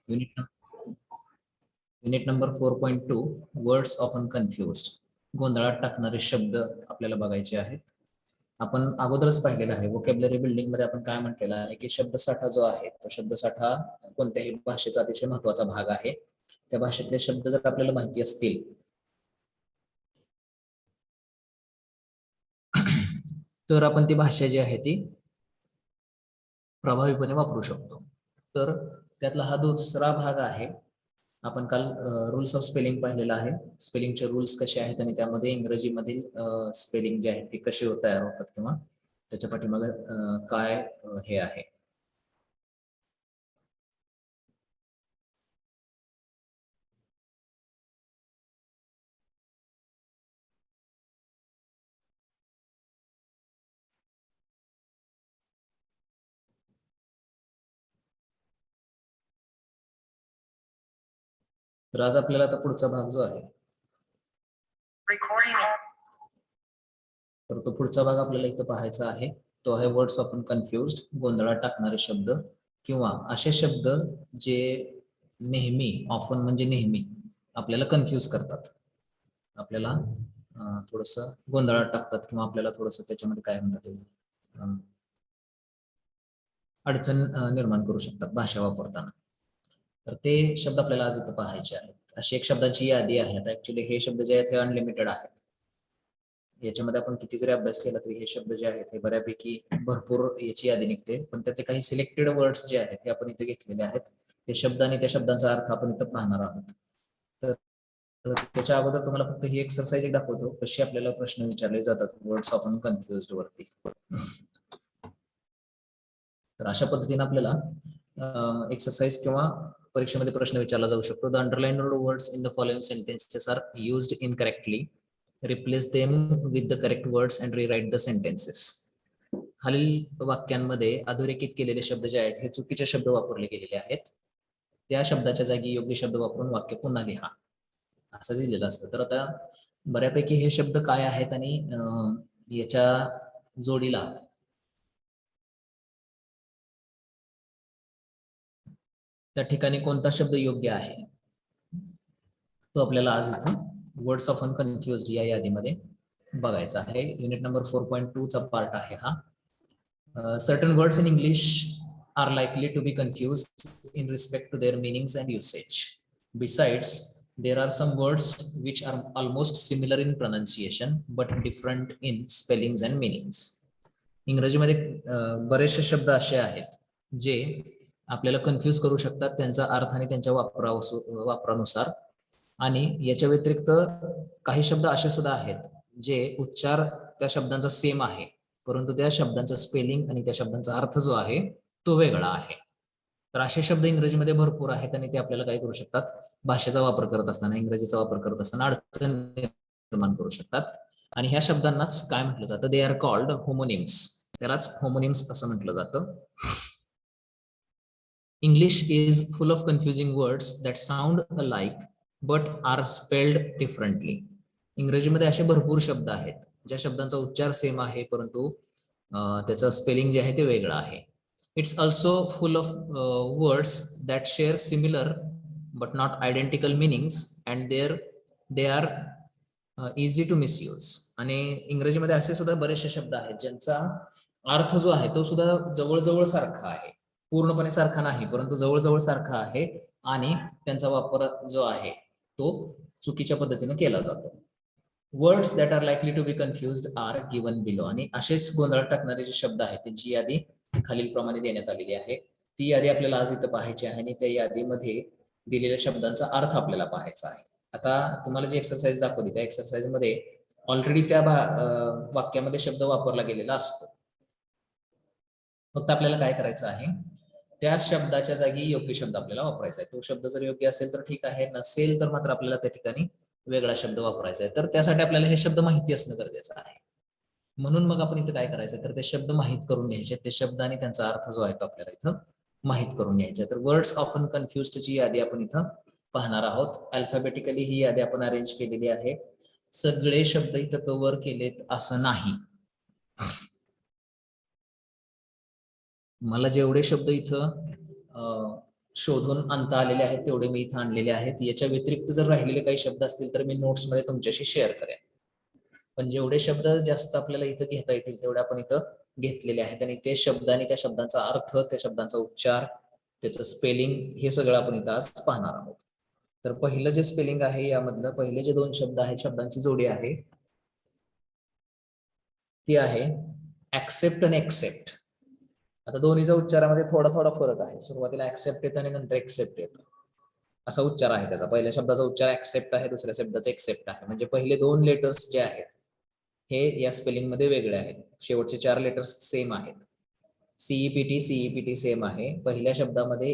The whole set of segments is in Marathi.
Unit number 4.2 words often confused. गोंधळात टाकणारे शब्द आपल्याला बघायचे आहेत. आपण अगोदरच पाहिलेलं आहे व्होकॅब्युलरी बिल्डिंग मध्ये आपण काय म्हटलेलं आहे की शब्दसाठा जो आहे तो शब्दसाठा कोणत्याही भाषेचा अतिशय महत्वाचा भाग आहे. त्या भाषेतले शब्द जर आपल्याला माहिती असतील तर आपण ती भाषा जी आहे ती प्रभावीपणे वापरू शकतो. तर त्यातला हा दुसरा भाग आहे. आपण काल रूल्स ऑफ स्पेलिंग पाहिलेला आहे. स्पेलिंगचे रूल्स कसे आहेत आणि त्यामध्ये इंग्रजीमधील स्पेलिंग जे आहेत ते कसे तयार होतात किंवा त्याच्या पाठीमागे काय हे आहे. तर आज आपल्याला आता पुढचा भाग जो आहे तर तो पुढचा भाग आपल्याला इथं पाहायचा आहे. तो आहे वर्ड्स ऑफन कन्फ्युज्ड. गोंधळात टाकणारे शब्द किंवा असे शब्द जे नेहमी ऑफन म्हणजे नेहमी आपल्याला कन्फ्यूज करतात, आपल्याला थोडस गोंधळात टाकतात किंवा आपल्याला थोडस त्याच्यामध्ये काय म्हणतात अडचण निर्माण करू शकतात भाषा वापरताना. तर ते शब्द आपल्याला आज इथं पाहायचे आहेत. अशी एक शब्दाची यादी आहे. आता ऍक्च्युली हे शब्द जे आहेत हे अनलिमिटेड आहेत. याच्यामध्ये आपण किती जरी अभ्यास केला तरी हे शब्द जे आहेत हे बऱ्यापैकी भरपूर याची यादी निघते. पण त्यातले काही सिलेक्टेड वर्ड्स जे आहेत हे आपण इथे घेतलेले आहेत. ते शब्द आणि त्या शब्दांचा अर्थ आपण इथं पाहणार आहोत. तर त्याच्या अगोदर तुम्हाला फक्त ही एक्सरसाइज एक दाखवतो कशी आपल्याला प्रश्न विचारले जातात वर्ड्स ऑफन कन्फ्युज्ड वरती. तर अशा पद्धतीने आपल्याला एक्सरसाइज किंवा परीक्षेमध्ये प्रश्न विचारला जाऊ शकतो. The underlined words in the following sentences are used incorrectly. Replace them with the correct words and rewrite the sentences. खालील वाक्यांमध्ये अधोरेखित केलेले शब्द जे आहेत हे चुकीचे शब्द वापरले गेलेले आहेत. त्या शब्दाच्या जागी योग्य शब्द वापरून वाक्य पुन्हा लिहा असं दिलेलं असतं. तर आता बऱ्यापैकी हे शब्द काय आहेत आणि याच्या जोडीला त्या ठिकाणी कोणता शब्द योग्य आहे तो आपल्याला आज इथं वर्ड्स ऑफ अनकन्फ्युज्ड या यादीमध्ये बघायचा आहे. युनिट नंबर 4.2 चा पार्ट आहे हा. Certain words in English are likely to be confused in respect to their meanings and usage. Besides there are some words which are almost similar in pronunciation but different in spellings and meanings. इंग्रजीमध्ये बरेचसे शब्द असे आहेत जे आपल्याला कन्फ्यूज करू शकतात त्यांचा अर्थ आणि त्यांच्या वापरानुसार. आणि याच्या व्यतिरिक्त काही शब्द असे सुद्धा आहेत जे उच्चार त्या शब्दांचा सेम आहे परंतु त्या शब्दांचा स्पेलिंग आणि त्या शब्दांचा अर्थ जो आहे तो वेगळा आहे. तर असे शब्द इंग्रजीमध्ये भरपूर आहेत आणि ते आपल्याला काय करू शकतात भाषेचा वापर करत असताना इंग्रजीचा वापर करत असताना अडचण निर्माण करू शकतात. आणि ह्या शब्दांनाच काय म्हटलं जातं दे आर कॉल्ड होमोनिम्स. त्यालाच होमोनिम्स असं म्हटलं जातं. English is full of confusing words that sound alike but are spelled differently. इंग्रजीमध्ये असे भरपूर शब्द आहेत ज्या शब्दांचा उच्चार सेम आहे परंतु त्याचं स्पेलिंग जे आहे ते वेगळं आहे. It's also full of words that share similar but not identical meanings and they are easy to misuse. आणि इंग्रजीमध्ये असे सुद्धा बरेचसे शब्द आहेत ज्यांचा अर्थ जो आहे तो सुद्धा जवळजवळ सारखा आहे. पूर्णपणे सारखा नाही परंतु जवळजवळ सारखा आहे आणि त्यांचा वापर जो आहे तो चुकीच्या पद्धतीने केला जातो. Words that are likely to be confused are given below. आणि असेच गोंधळात टाकणारे जे शब्द आहेत त्यांची यादी खालील प्रमाणे देण्यात आलेली आहे. ती यादी आपल्याला आज इथं पाहायची आहे आणि त्या यादीमध्ये दिलेल्या शब्दांचा अर्थ आपल्याला पाहायचा आहे. आता तुम्हाला जी एक्सरसाइज दाखवली त्या एक्सरसाइज मध्ये ऑलरेडी त्या वाक्यामध्ये शब्द वापरला गेलेला असतो. फक्त आपल्याला काय करायचं आहे त्या शब्दाच्या जागी योग्य शब्द आपल्याला वापरायचा आहे. तो शब्द जर योग्य असेल तर ठीक आहे नसेल तर मात्र आपल्याला त्या ठिकाणी वेगळा शब्द वापरायचा आहे. तर त्यासाठी आपल्याला हे शब्द माहिती असणं गरजेचं आहे. म्हणून मग आपण इथं काय करायचं तर ते शब्द माहित करून घ्यायचे. ते शब्द आणि त्यांचा अर्थ जो आहे तो आपल्याला इथं माहित करून घ्यायचं. तर वर्ड्स ऑफन कन्फ्युज्ड ची यादी आपण इथं पाहणार आहोत. अल्फाबेटिकली ही यादी आपण अरेंज केलेली आहे. सगळे शब्द इथं कव्हर केलेत असं नाही. मला जेवढे शब्द इथं शोधून आणता आलेले आहेत तेवढे मी इथं आणलेले आहेत. याच्या व्यतिरिक्त जर राहिलेले काही शब्द असतील तर मी नोट्समध्ये तुमच्याशी शेअर करेन. पण जेवढे शब्द जास्त आपल्याला इथं घेता येतील तेवढे आपण इथं घेतलेले आहेत आणि ते शब्द आणि त्या शब्दांचा अर्थ, त्या शब्दांचा उच्चार, त्याचं स्पेलिंग हे सगळं आपण इथं आज पाहणार आहोत. तर पहिलं जे स्पेलिंग आहे यामधलं पहिले जे 2 शब्द आहेत, शब्दांची जोडी आहे ती आहे ऍक्सेप्ट आणि एक्सेप्ट. आता दोन्हीच्या उच्चारामध्ये थोडा थोडा फरक आहे. सुरुवातीला ऍक्सेप्ट येतं आणि नंतर एक्सेप्ट येतं, असा उच्चार आहे त्याचा. पहिल्या शब्दाचा उच्चार ऍक्सेप्ट आहे, दुसऱ्या शब्दाचा एक्सेप्ट आहे. म्हणजे पहिले 2 लेटर्स जे आहेत हे या स्पेलिंग मध्ये वेगळे आहेत. शेवटचे 4 लेटर्स सेम आहेत. सीईपीटी सेम आहे. पहिल्या शब्दामध्ये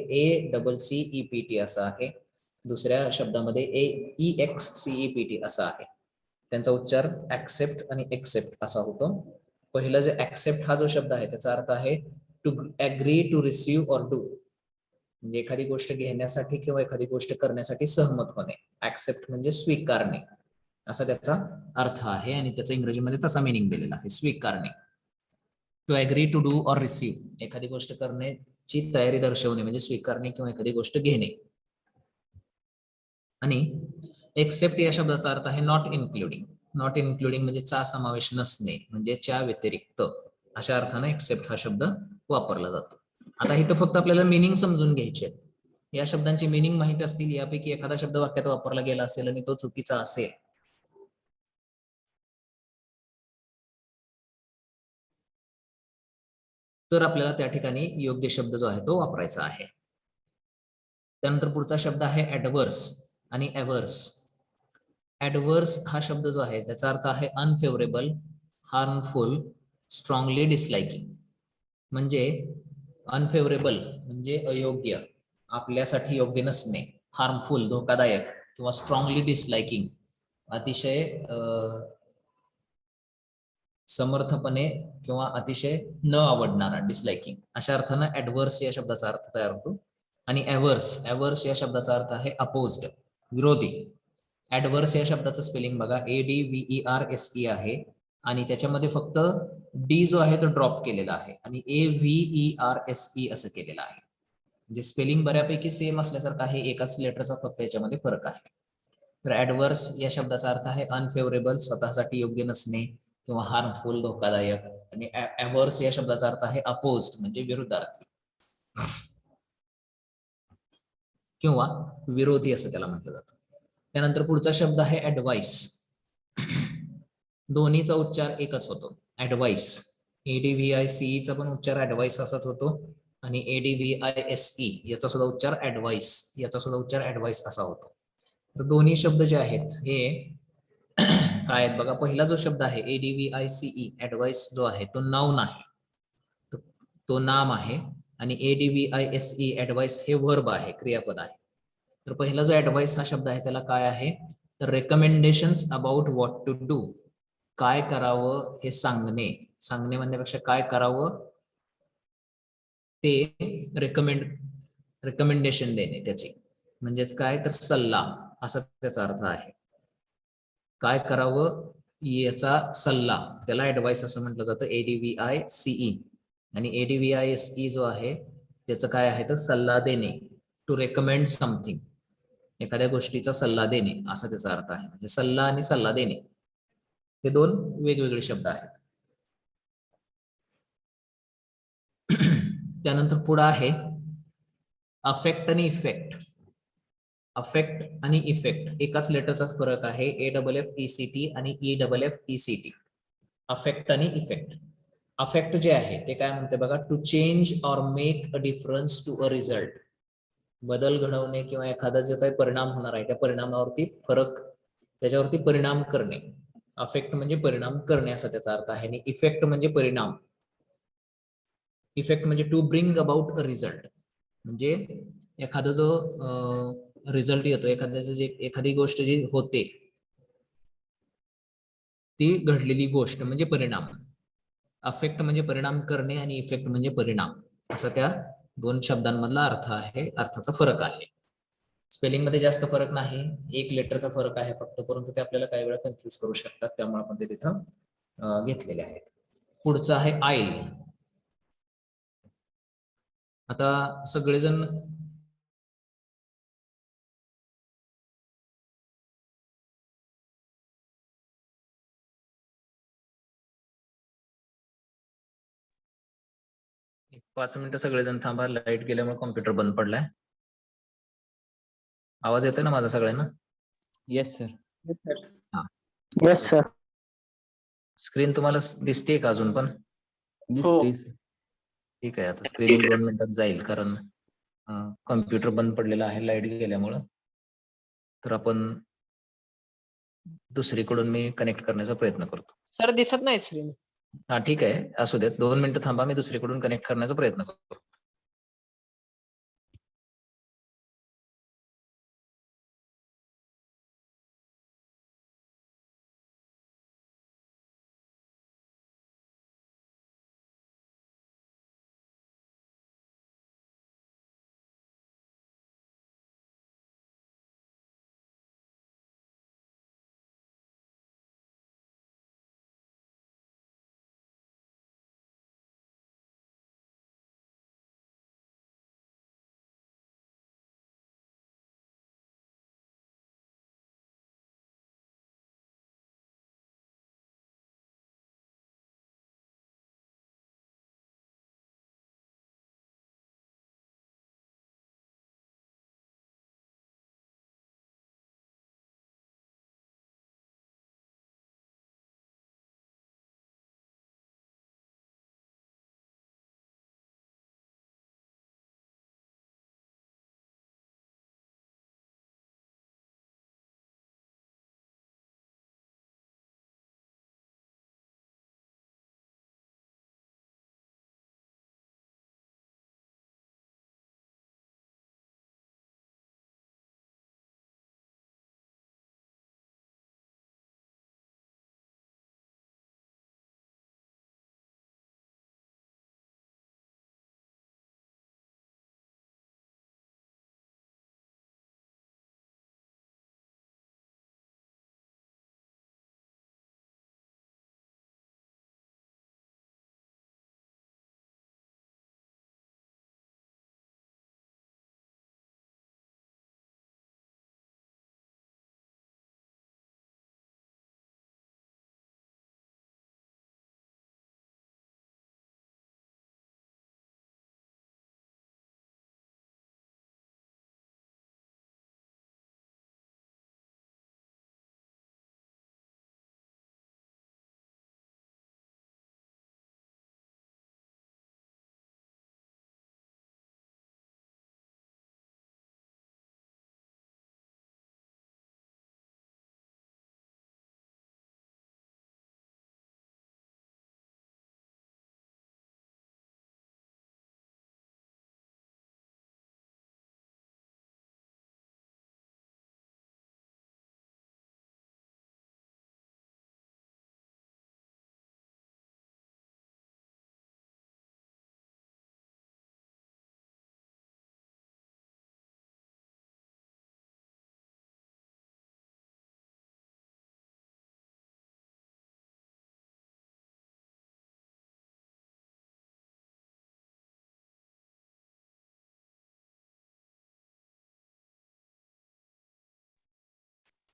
ACCEPT असं आहे, दुसऱ्या शब्दामध्ये AEXCEPT असा आहे. त्यांचा उच्चार ऍक्सेप्ट आणि एक्सेप्ट असा होतो. पहिलं जे ऍक्सेप्ट हा जो शब्द आहे त्याचा अर्थ आहे to agree, to receive or do. म्हणजे एखादी गोष्ट घेण्यासाठी किंवा एखादी गोष्ट करण्यासाठी सहमत होणे. ऍक्सेप्ट म्हणजे स्वीकारणे असा त्याचा अर्थ आहे आणि त्याचा इंग्रजीमध्ये तसा मिनिंग दिलेला आहे, स्वीकारणे. To agree, to do or receive, एखादी गोष्ट करण्याची तयारी दर्शवणे म्हणजे स्वीकारणे किंवा एखादी गोष्ट घेणे. आणि एक्सेप्ट या शब्दाचा अर्थ आहे नॉट इन्क्लुडिंग. नॉट इन्क्लुडिंग म्हणजे चा समावेश नसणे, म्हणजे च्या व्यतिरिक्त, अशा अर्थाने एक्सेप्ट हा शब्द वापरला जातो. आता इथं फक्त आपल्याला मिनिंग समजून घ्यायचे. या शब्दांची मिनिंग माहिती असतील, यापैकी एखादा शब्द वाक्यात वापरला गेला असेल आणि तो चुकीचा असेल तर आपल्याला त्या ठिकाणी योग्य शब्द जो आहे तो वापरायचा आहे. त्यानंतर पुढचा शब्द आहे ऍडव्हर्स आणि एव्हर्स. ऍडव्हर्स हा शब्द जो आहे त्याचा अर्थ आहे अनफेवरेबल, हार्मफुल, स्ट्रॉंगली डिसलाइकिंग. म्हणजे अनफेवरेबल म्हणजे अयोग्य, आपल्यासाठी योग्य नसणे, हार्मफुल धोकादायक, किंवा स्ट्रॉंगली डिसलाइकिंग अतिशय समर्थपणे किंवा अतिशय न आवडणारा, डिसलाइकिंग, अशा अर्थानं ऍडव्हर्स या शब्दाचा अर्थ तयार होतो. आणि एव्हर्स या शब्दाचा अर्थ आहे अपोज्ड, विरोधी. ऍडव्हर्स या शब्दाचं स्पेलिंग बघा, ADVERSE आहे आणि त्याच्यामध्ये फक्त डी जो आहे तो ड्रॉप केलेला आहे आणि AVERSE असं केलेलं आहे. म्हणजे स्पेलिंग बऱ्यापैकी सेम असल्यासारखं आहे, एकाच लेटरचा फक्त याच्यामध्ये फरक आहे. तर ऍडव्हर्स या शब्दाचा अर्थ आहे अनफेवरेबल, स्वतःसाठी योग्य नसणे किंवा हार्मफुल, धोकादायक. आणि एव्हर्स या शब्दाचा अर्थ आहे अपोज्ड म्हणजे विरुद्धार्थी किंवा विरोधी असं त्याला म्हटलं जातं. त्यानंतर पुढचा शब्द आहे ऍडवाइस. दोन्हीचा उच्चार एकच होतो, ऍडवाइस. ADVICE चा पण उच्चार ऍडवाइस असाच होतो आणि ADVISE याचा सुद्धा उच्चार ऍडवाइस, याचा सुद्धा उच्चार ऍडवाइस असा होतो. तर दोन्ही शब्द जे आहेत हे काय आहेत बघा. पहिला जो शब्द आहे ADVICE, ऍडवाइस, जो आहे तो नाउन आहे, तो नाम आहे. आणि ADVISE, ऍडवाइस, हे वर्ब आहे, क्रियापद आहे. तर पहिला जो ऍडवाइस हा शब्द आहे त्याला काय आहे तर recommendations about what to do, काय करावं हे सांगणे. सांगणे म्हणण्यापेक्षा काय करावं ते रेकमेंडेशन देणे त्याची, म्हणजेच काय तर सल्ला असा त्याचा अर्थ आहे. काय करावं याचा सल्ला, त्याला ऍडवाइस असं म्हटलं जातं, ADVICE. आणि ADVISE जो आहे त्याचं काय आहे तर सल्ला देणे, टू रेकमेंड समथिंग, एखाद्या गोष्टीचा सल्ला देणे असा त्याचा अर्थ आहे. म्हणजे सल्ला आणि सल्ला देणे हे दोन वेगवेगळे शब्द आहेत. त्यानंतर पुढे आहे अफेक्ट आणि इफेक्ट. अफेक्ट आणि इफेक्ट एकाच लेटरचाच फरक आहे, AFFECT आणि EFFECT. अफेक्ट आणि इफेक्ट. अफेक्ट जे आहे ते काय म्हणते बघा, to change or make a difference to a result, बदल घडवणे किंवा एखादा जो काही परिणाम होणार आहे त्या परिणामावरती फरक, त्याच्यावरती परिणाम करणे. अफेक्ट म्हणजे परिणाम करणे असा त्याचा अर्थ आहे. आणि इफेक्ट म्हणजे परिणाम. इफेक्ट म्हणजे to bring about a result, म्हणजे एखादा जो रिझल्ट येतो, एखाद्याचं जे एखादी गोष्ट जी होते ती घडलेली गोष्ट म्हणजे परिणाम. अफेक्ट म्हणजे परिणाम करणे आणि इफेक्ट म्हणजे परिणाम, असा त्या दोन शब्दांमधला अर्थ आहे, अर्थाचा फरक आहे. स्पेलिंग मध्ये जास्त फरक नाही, एक लेटरचा फरक आहे फक्त, परंतु ते आपल्याला काही वेळा कन्फ्युज करू शकतात, त्यामुळे आपण ते तिथं घेतलेले आहेत. पुढचं आहे आईल. आता सगळेजण 5 मिनिटं सगळेजण थांबा, लाईट गेल्यामुळे कॉम्प्युटर बंद पडलाय. आवाज येतोय ना माझा सगळ्यांना? Yes sir. Yes sir. Screen तुम्हाला दिसतेय का अजून पण? दिसते सर. ठीक आहे, आता स्क्रीन 1-2 मिनिटात जाईल, कारण कॉम्प्युटर बंद पडलेला आहे लाईट गेल्यामुळं. तर आपण दुसरीकडून मी कनेक्ट करण्याचा प्रयत्न करतो. सर दिसत नाही स्क्रीन. हा ठीक आहे, असू देत, 2 मिनिटं थांबा, मी दुसरीकडून कनेक्ट करण्याचा प्रयत्न करतो.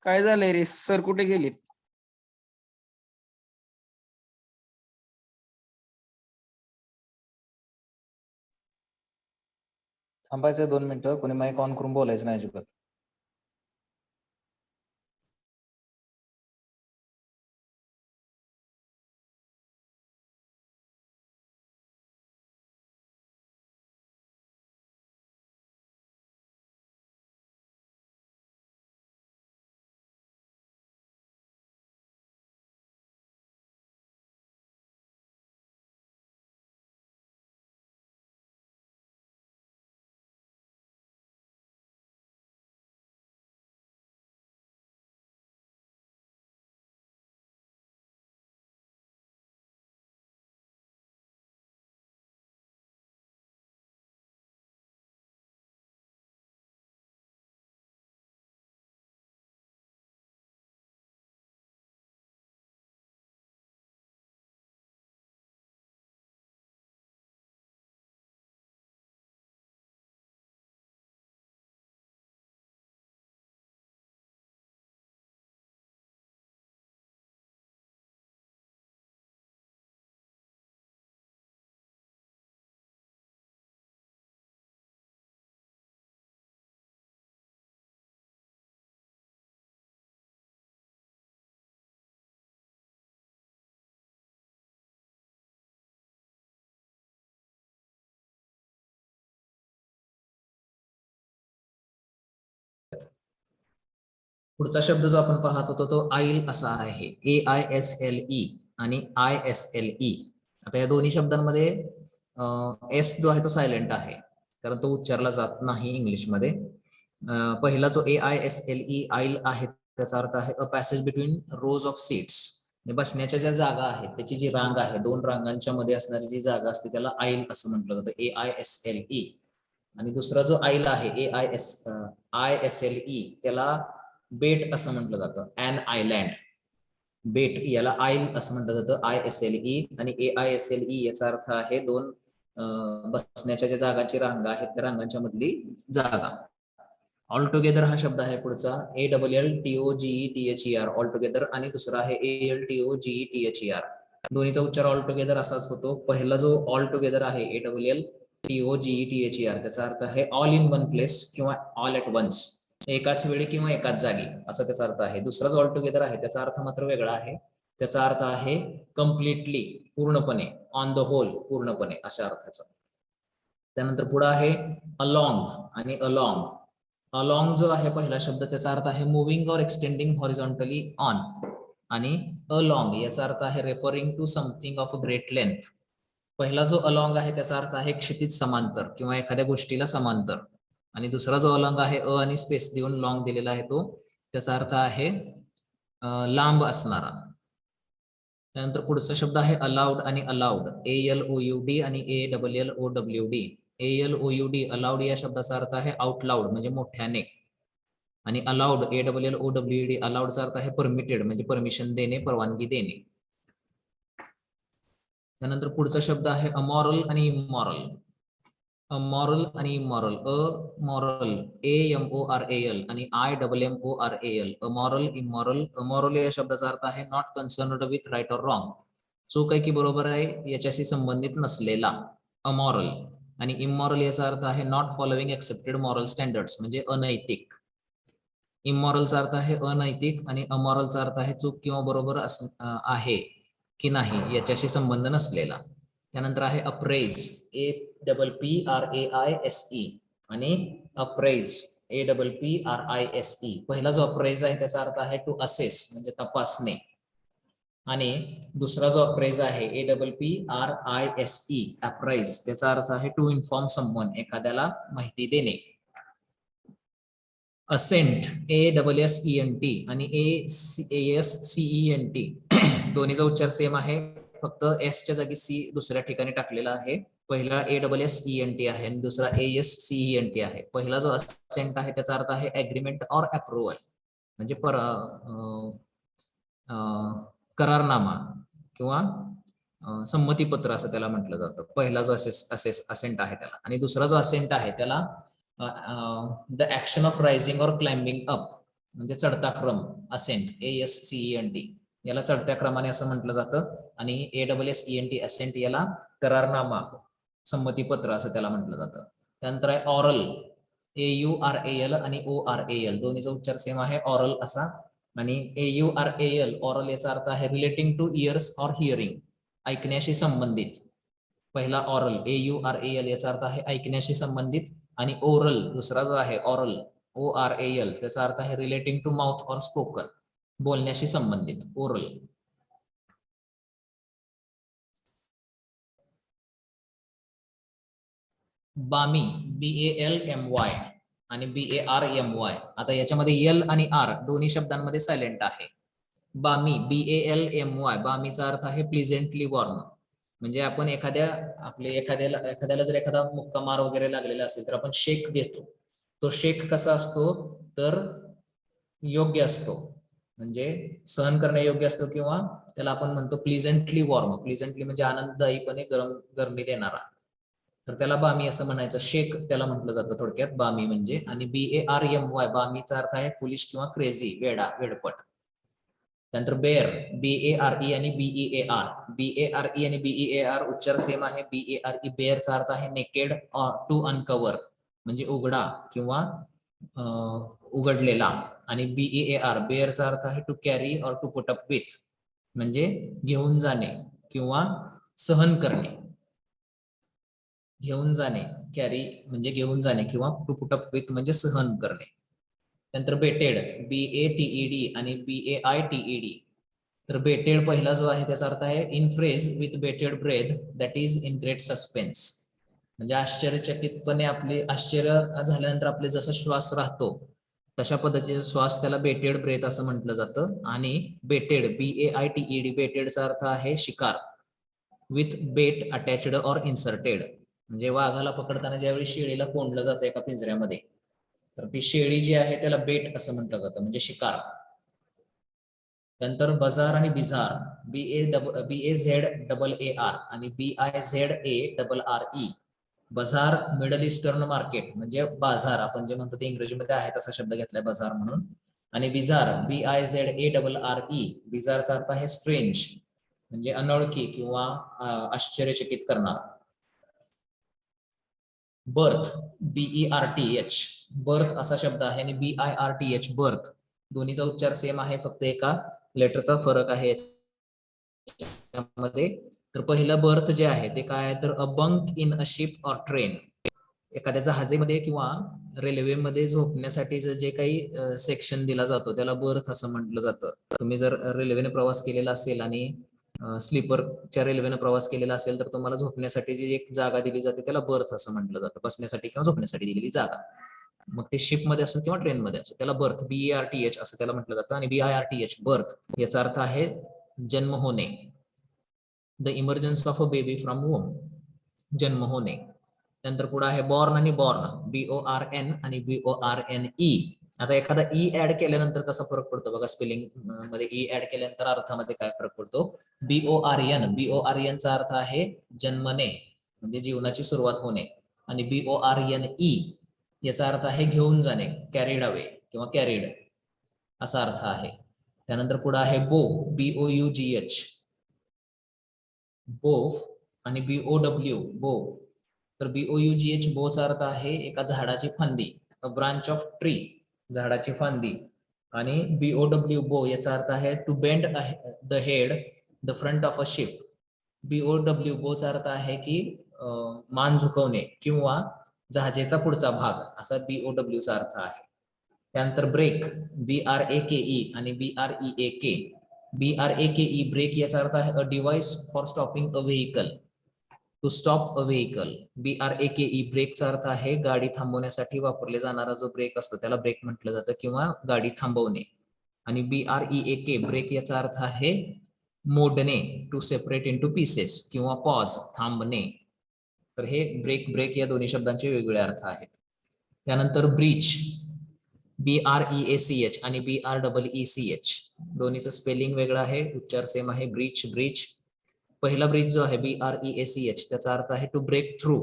काय झालंय रे सर, कुठे गेलीत? थांबायचं 2 मिनिटं, कोणी माईक ऑन करून बोलायचं नाही अजिबात. पुढचा शब्द जो आपण पाहत होतो तो आईल असा आहे. AISLE आणि ISLE. आता या दोन्ही शब्दांमध्ये एस जो आहे तो सायलेंट आहे, कारण तो उच्चारला जात नाही इंग्लिशमध्ये. पहिला जो AISLE आईल आहे त्याचा अर्थ आहे a passage between rows of seats. बसण्याच्या ज्या जागा आहेत त्याची जी रांग आहे, दोन रांगांच्या मध्ये असणारी जी जागा असते त्याला आईल असं म्हटलं जातं, AISLE. आणि दुसरा जो आईल आहे ISLE त्याला बेट असं म्हटलं जातं, ॲन आयलँड. बेट याला आईल असं म्हटलं जातं, ISLE. आणि AISLE याचा अर्थ आहे दोन बसण्याच्या ज्या जागाची रांग आहेत त्या रांगांच्या मधली जागा. ऑल टुगेदर हा शब्द आहे पुढचा, ALLTOGETHER ऑल टुगेदर. आणि दुसरा आहे ALTOGETHER. दोन्हीचा उच्चार ऑल टुगेदर असाच होतो. पहिला जो ऑल टुगेदर आहे ALLTOGETHER त्याचा अर्थ आहे ऑल इन वन प्लेस किंवा ऑल ॲट वन्स, एकाच वेळी किंवा एकाच जागी असा त्याचा अर्थ आहे. दुसरा जो ऑल टुगेदर आहे त्याचा अर्थ मात्र वेगळा आहे. त्याचा अर्थ आहे कम्प्लिटली, पूर्णपणे, ऑन द होल, पूर्णपणे अशा अर्थाचा. त्यानंतर पुढे आहे अलॉंग आणि अलॉंग. अलॉंग जो आहे पहिला शब्द त्याचा अर्थ आहे moving or extending horizontally on. आणि अलॉंग याचा अर्थ आहे referring to something of a great length. पहिला जो अलॉंग आहे त्याचा अर्थ आहे क्षितिज समांतर किंवा एखाद्या गोष्टीला समांतर. आणि दुसरा जो अलॉंग आहे अ आणि स्पेस देऊन लॉंग दिलेला आहे तो त्याचा अर्थ आहे लांब असणारा. त्यानंतर पुढचा शब्द आहे अलाउड आणि अलाउड, ALOUD आणि ALLOWD. ALOUD अलाउड या शब्दाचा अर्थ आहे आउट लाऊड म्हणजे मोठ्याने. आणि अलाउड ALLOWD अलाउडचा अर्थ आहे परमिटेड म्हणजे परमिशन देणे, परवानगी देणे. त्यानंतर पुढचा शब्द आहे अमॉरल आणि इमॉरल. अमॉरल आणि इमॉरल, अमॉरल AMORAL आणि IMMORAL, अमॉरल इमॉरल. अमॉरल या शब्दाचा अर्थ आहे not concerned with right or wrong, चूक आहे की बरोबर आहे याच्याशी संबंधित नसलेला, अमॉरल. आणि इमॉरल याचा अर्थ आहे not following accepted moral standards म्हणजे अनैतिक. इमॉरलचा अर्थ आहे अनैतिक आणि अमॉरलचा अर्थ आहे चूक किंवा बरोबर आहे की नाही याच्याशी संबंध नसलेला. त्यानंतर आहे अप्रेज, APPRAISE आणि अप्रेज, APPRISE. पहिला जो अप्रेज आहे त्याचा अर्थ आहे टू असेस म्हणजे तपासणे. आणि दुसरा जो अप्रेज आहे APPRISE अप्रेज त्याचा अर्थ आहे टू इन्फॉर्म समवन एखाद्याला माहिती देणे. असेंट, ASSENT आणि ASCENT दोन्हीचा उच्चार सेम आहे, फक्त एस च्या जागी सी दुसऱ्या ठिकाणी टाकलेला आहे. पहिला ASSENT आहे आणि दुसरा ASCENT आहे. पहिला जो असेंट आहे त्याचा अर्थ आहे अग्रीमेंट ऑर अप्रुव्हल म्हणजे करारनामा किंवा संमतीपत्र असं त्याला म्हटलं जातं. पहिला जो असेंट आहे त्याला. आणि दुसरा जो असेंट आहे त्याला the action of rising or climbing up म्हणजे चढता क्रम, असेंट ASCENT याला चढत्या क्रमाने असं म्हटलं जातं. आणि ASSENT असेंट याला करारनामा, संमतीपत्र असं त्याला म्हटलं जातं. त्यानंतर आहे ऑरल, AURAL आणि ORAL दोन्हीचा उच्चार सेम आहे, ऑरल असा. आणि AURAL ऑरल याचा अर्थ आहे relating to ears or hearing ऐकण्याशी संबंधित. पहिला ऑरल AURAL याचा अर्थ आहे ऐकण्याशी संबंधित. आणि ओरल दुसरा जो आहे ऑरल ORAL त्याचा अर्थ आहे relating to mouth or spoken बोलण्याशी संबंधित, ओरल. बामी, BALMY आणि BARMY. आता याच्यामध्ये एल आणि आर दोन्ही शब्दांमध्ये सायलेंट आहे. बामी, BALMY, बामीचा अर्थ आहे प्लीझेंटली वॉर्म म्हणजे आपण एखाद्याला जर एखादा मुक्का मार वगैरे लागलेला असेल तर आपण शेक देतो. तो शेक कसा असतो तर योग्य असतो म्हणजे सहन करणे योग्य असतो किंवा त्याला आपण म्हणतो प्लीझेंटली वॉर्म. प्लीझेंटली म्हणजे आनंददायीपणे गरमी देणारा, तर त्याला बामी असं म्हणायचं. शेक त्याला म्हटलं जातं थोडक्यात बामी म्हणजे. आणि BARMY बामीचा अर्थ आहे फुलिश किंवा क्रेझी, वेडपट. त्यानंतर बेअर, BARE आणि BEAR. BARE आणि BEAR उच्चार सेम आहे. BARE बेअरचा अर्थ आहे नेकेड टू अनकव्हर म्हणजे उघडा किंवा उघडलेला. आणि BEAR बेअरचा अर्थ आहे to carry or to put up with म्हणजे घेऊन जाणे किंवा सहन करणे. घेऊन जाणे, कॅरी म्हणजे घेऊन जाणे किंवा टू पुट अप विथ म्हणजे सहन करणे. त्यानंतर बेटेड BATED आणि BAITED. तर बेटेड पहिला जो आहे त्याचा अर्थ आहे in phrase with bated breath that is in great suspense. म्हणजे आश्चर्यचकितपणे आपले आश्चर्य झाल्यानंतर आपले जसा श्वास राहतो तशा पद्धतीचा श्वास त्याला बेटेड ब्रेथ असं म्हटलं जातं. आणि बेटेड BAITED बेटेडचा अर्थ आहे शिकार with bait attached or inserted. म्हणजे वाघाला पकडताना ज्यावेळी शेळीला कोंडलं जातं एका पिंजऱ्यामध्ये तर ती शेळी जी आहे त्याला बेट असं म्हटलं जातं म्हणजे शिकार. त्यानंतर बाजार आणि बिझार BAZAAR आणि BIZARRE. बाजार मिडल ईस्टर्न मार्केट म्हणजे बाजार आपण जे म्हणतो ते इंग्रजीमध्ये आहे तसा शब्द घेतलाय बाजार म्हणून. आणि बिझार BIZARRE बिझारचा अर्थ आहे स्ट्रेंज म्हणजे अनोळखी किंवा आश्चर्यचकित करणार. बर्थ BERTH बर्थ असा शब्द आहे आणि BIRTH बर्थ दोन्हीचा उच्चार सेम आहे फक्त एका लेटरचा फरक आहे मध्ये. तर पहिलं बर्थ जे आहे ते काय आहे तर a bunk in a ship or train. एखाद्या जहाजेमध्ये किंवा रेल्वेमध्ये झोपण्यासाठी जे काही सेक्शन दिला जातो त्याला बर्थ असं म्हटलं जातं. तुम्ही जर रेल्वेने प्रवास केलेला असेल आणि स्लीपरच्या रेल्वेने प्रवास केलेला असेल तर तुम्हाला झोपण्यासाठी जी एक जागा दिली जाते त्याला बर्थ असं म्हटलं जातं. बसण्यासाठी किंवा झोपण्यासाठी दिलेली जागा. मग ते शिपमध्ये असो किंवा ट्रेनमध्ये असो त्याला बर्थ BERTH असं त्याला म्हटलं जातं. आणि BIRTH बर्थ याचा अर्थ आहे जन्म होणे. The emergence of a baby from womb जन्म होणे. त्यानंतर पुढे आहे बॉर्न आणि बॉर्न BORN आणि BORNE. आता एखादा ई ऍड केल्यानंतर कसा फरक पडतो बघा स्पेलिंग मध्ये. ई ऍड केल्यानंतर अर्थामध्ये काय फरक पडतो. BORN चा अर्थ आहे जन्मने म्हणजे जीवनाची सुरुवात होणे. आणि BORNE याचा अर्थ आहे घेऊन जाणे कॅरीड अवे किंवा कॅरीड असा अर्थ आहे. त्यानंतर पुढे आहे बो BOUGH बोफ आणि BOW बो. तर BOUGH बोचा अर्थ आहे एका झाडाची फांदी अ ब्रांच ऑफ ट्री झाडाची फांदी. आणि BOW बो याचा अर्थ आहे to bend the head the front of a ship. BOW बोचा अर्थ आहे की मान झुकवणे किंवा जहाजेचा पुढचा भाग असा BOW चा अर्थ आहे. त्यानंतर ब्रेक BRAKE आणि BREAK. BRAKE ब्रेक याचा अर्थ आहे a device for stopping a vehicle to stop a vehicle. BRAKE ब्रेकचा अर्थ आहे गाडी थांबवण्यासाठी वापरले जाणारा जो ब्रेक असतो त्याला ब्रेक म्हटलं जातं किंवा गाडी थांबवणे. आणि BREAK ब्रेक याचा अर्थ आहे मोडणे टू सेपरेट इनटू पीसेस किंवा पॉज थांबणे. तर हे ब्रेक या दोन्ही शब्दांचे वेगवेगळे अर्थ आहेत. त्यानंतर ब्रीच BREACH आणि BREECH दोन्हीचं स्पेलिंग वेगळं आहे उच्चार सेम आहे. ब्रीच पहिला ब्रीच जो आहे BREACH त्याचा अर्थ आहे टू ब्रेक थ्रू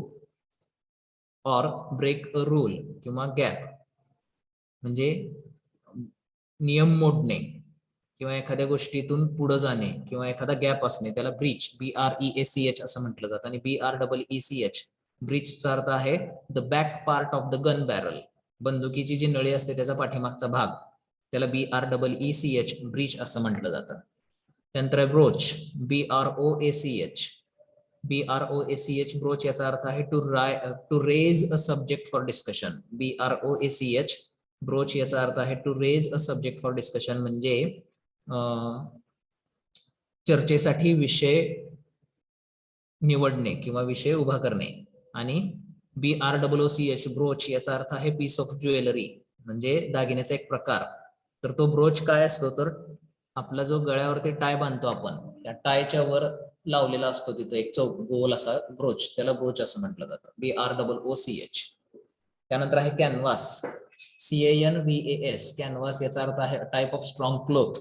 और ब्रेक अ रूल किंवा गॅप म्हणजे नियम मोडणे किंवा एखाद्या गोष्टीतून पुढे जाणे किंवा एखादा गॅप असणे त्याला ब्रीच BREACH असं म्हटलं जातं. आणि BREECH ब्रीचचा अर्थ आहे the back part of the gun barrel बंदुकीची जी नळी असते त्याचा पाठीमागचा भाग त्याला BREECH ब्रीच असं म्हटलं जातं. त्यानंतर ब्रोच BROACH ब्रोच याचा अर्थ आहे to raise a subject for discussion. BROACH broach याचा अर्थ आहे to raise a subject for discussion म्हणजे चर्चेसाठी विषय निवडणे किंवा विषय उभा करणे. आणि BROOCH ब्रोच याचा अर्थ आहे पीस ऑफ ज्वेलरी म्हणजे दागिन्याचा एक प्रकार. तर तो ब्रोच काय असतो तर आपला जो गळ्यावरती टाय बांधतो आपण त्या टायच्या वर लावलेला असतो तिथे एक चौक गोल असा ब्रोच त्याला ब्रोच असं म्हटलं जातं. BROOCH. त्यानंतर आहे कॅनव्हास CANVAS कॅनव्हास याचा अर्थ आहे टाइप ऑफ स्ट्रॉंग क्लोथ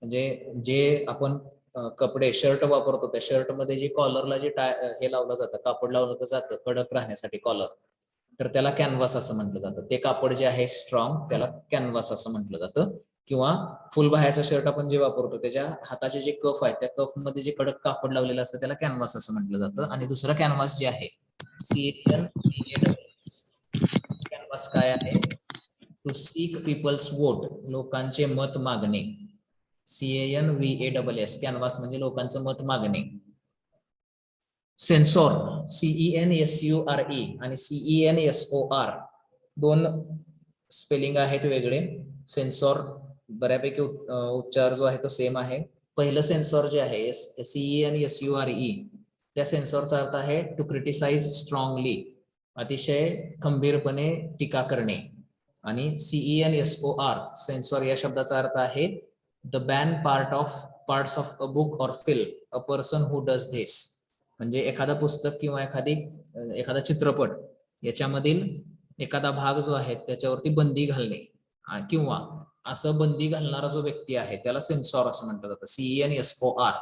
म्हणजे जे आपण कपडे शर्ट वापरतो त्या शर्ट मध्ये जे कॉलरला जे हे लावलं जातं कापड लावलं जातं कडक राहण्यासाठी कॉलर तर त्याला कॅनव्हास असं म्हटलं जातं. ते कापड जे आहे स्ट्रॉंग त्याला कॅनव्हास असं म्हटलं जातं. किंवा फुलबाह्याचा शर्ट आपण जे वापरतो त्याच्या हाताचे जे कफ आहेत त्या कफ मध्ये जे कडक कापड लावलेलं असतं त्याला कॅनव्हास असं म्हटलं जातं. आणि दुसरा कॅनव्हास जे आहे CANVAS कॅनव्हास काय आहे टू सीक पीपल्स वोट लोकांचे मत मागणे. CANVAS कॅनव्हास म्हणजे लोकांचं मत मागणे. सेन्सॉर CENSURE आणि CENSOR दोन स्पेलिंग आहेत वेगळे. सेन्सॉर बऱ्यापैकी उच्चार जो आहे तो सेम आहे. पहिलं सेन्सॉर जे आहे SENSURE, त्या सेन्सॉरचा अर्थ आहे टू क्रिटिसाइज स्ट्रॉंगली, अतिशय खंबीरपणे टीका करणे. आणि CENSOR सेन्सॉर या शब्दाचा अर्थ आहे the ban parts of a book or film, a person who does this. म्हणजे एखादा पुस्तक किंवा एखादा चित्रपट याच्यामधील एखादा भाग जो आहे त्याच्यावरती बंदी घालणे किंवा असं बंदी घालणारा जो व्यक्ती आहे त्याला सेन्सॉर असं म्हटलं जातं. CENSOR.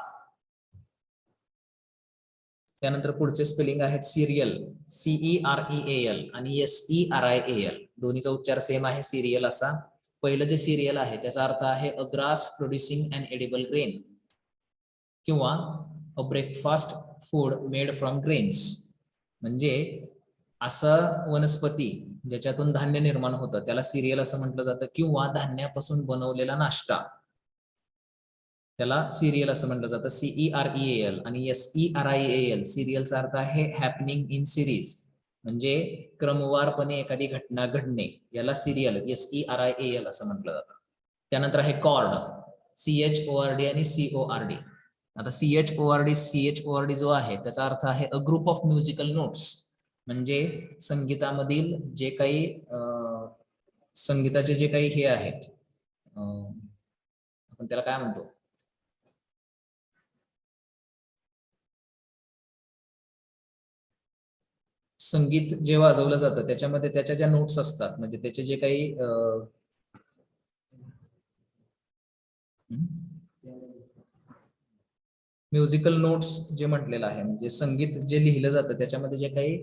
त्यानंतर पुढचे स्पेलिंग आहेत सिरियल, CEREAL आणि SERIAL. दोन्हीचा उच्चार सेम आहे, सिरियल असा. पहिलं जे सिरियल आहे त्याचा अर्थ आहे a grass producing an edible grain किंवा a breakfast food made from grains. म्हणजे असं वनस्पती ज्याच्यातून धान्य निर्माण होतं त्याला सिरियल असं म्हटलं जातं, किंवा धान्यापासून बनवलेला नाश्ता त्याला सिरियल असं म्हटलं जातं. CEREAL आणि SERIAL. सिरियलचा अर्थ आहे हॅपनिंग इन सिरीज, म्हणजे क्रमवारपणे एखादी घटना घडणे, याला सिरियल SERIAL असं म्हटलं जातं. त्यानंतर आहे कॉर्ड, CHORD आणि CORD. आता CHORD जो आहे त्याचा अर्थ आहे a group of musical notes, म्हणजे संगीतामधील जे काही संगीताचे जे काही हे आहेत, आपण त्याला काय म्हणतो, संगीत जे वाजवलं जातं त्याच्यामध्ये त्याच्या ज्या नोट्स असतात, म्हणजे त्याचे जे काही म्युझिकल नोट्स जे म्हटलेलं आहे, म्हणजे संगीत जे लिहिलं जातं त्याच्यामध्ये जे काही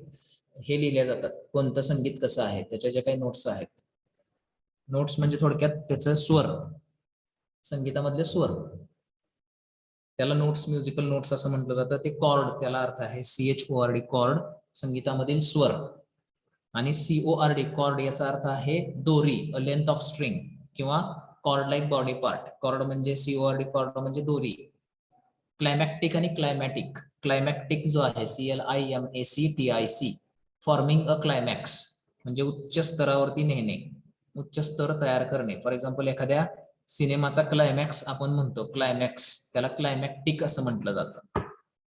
हे लिहिल्या जातात, कोणतं संगीत कसं आहे त्याच्या जे काही नोट्स आहेत. नोट्स म्हणजे थोडक्यात त्याचं स्वर, संगीतामधले स्वर, त्याला नोट्स, म्युझिकल नोट्स असं म्हटलं जातं. ते कॉर्ड, त्याला अर्थ आहे CHORD कॉर्ड, संगीतामधील स्वर. आणि CORD कॉर्ड याचा अर्थ आहे दोरी, अ लेंथ ऑफ स्ट्रिंग किंवा cord like body part. Cord म्हणजे CORD कॉर्ड म्हणजे दोरी. क्लायमॅक्टिक आणि क्लायमॅटिक. क्लायमॅक्टिक जो आहे CLIMACTIC, फॉर्मिंग अ क्लायमॅक्स, म्हणजे उच्च स्तरावरती नेणे, उच्च स्तर तयार करणे. फॉर एक्झाम्पल एखाद्या सिनेमाचा क्लायमॅक्स आपण म्हणतो क्लायमॅक्स, त्याला क्लायमॅक्टिक असं म्हटलं जातं.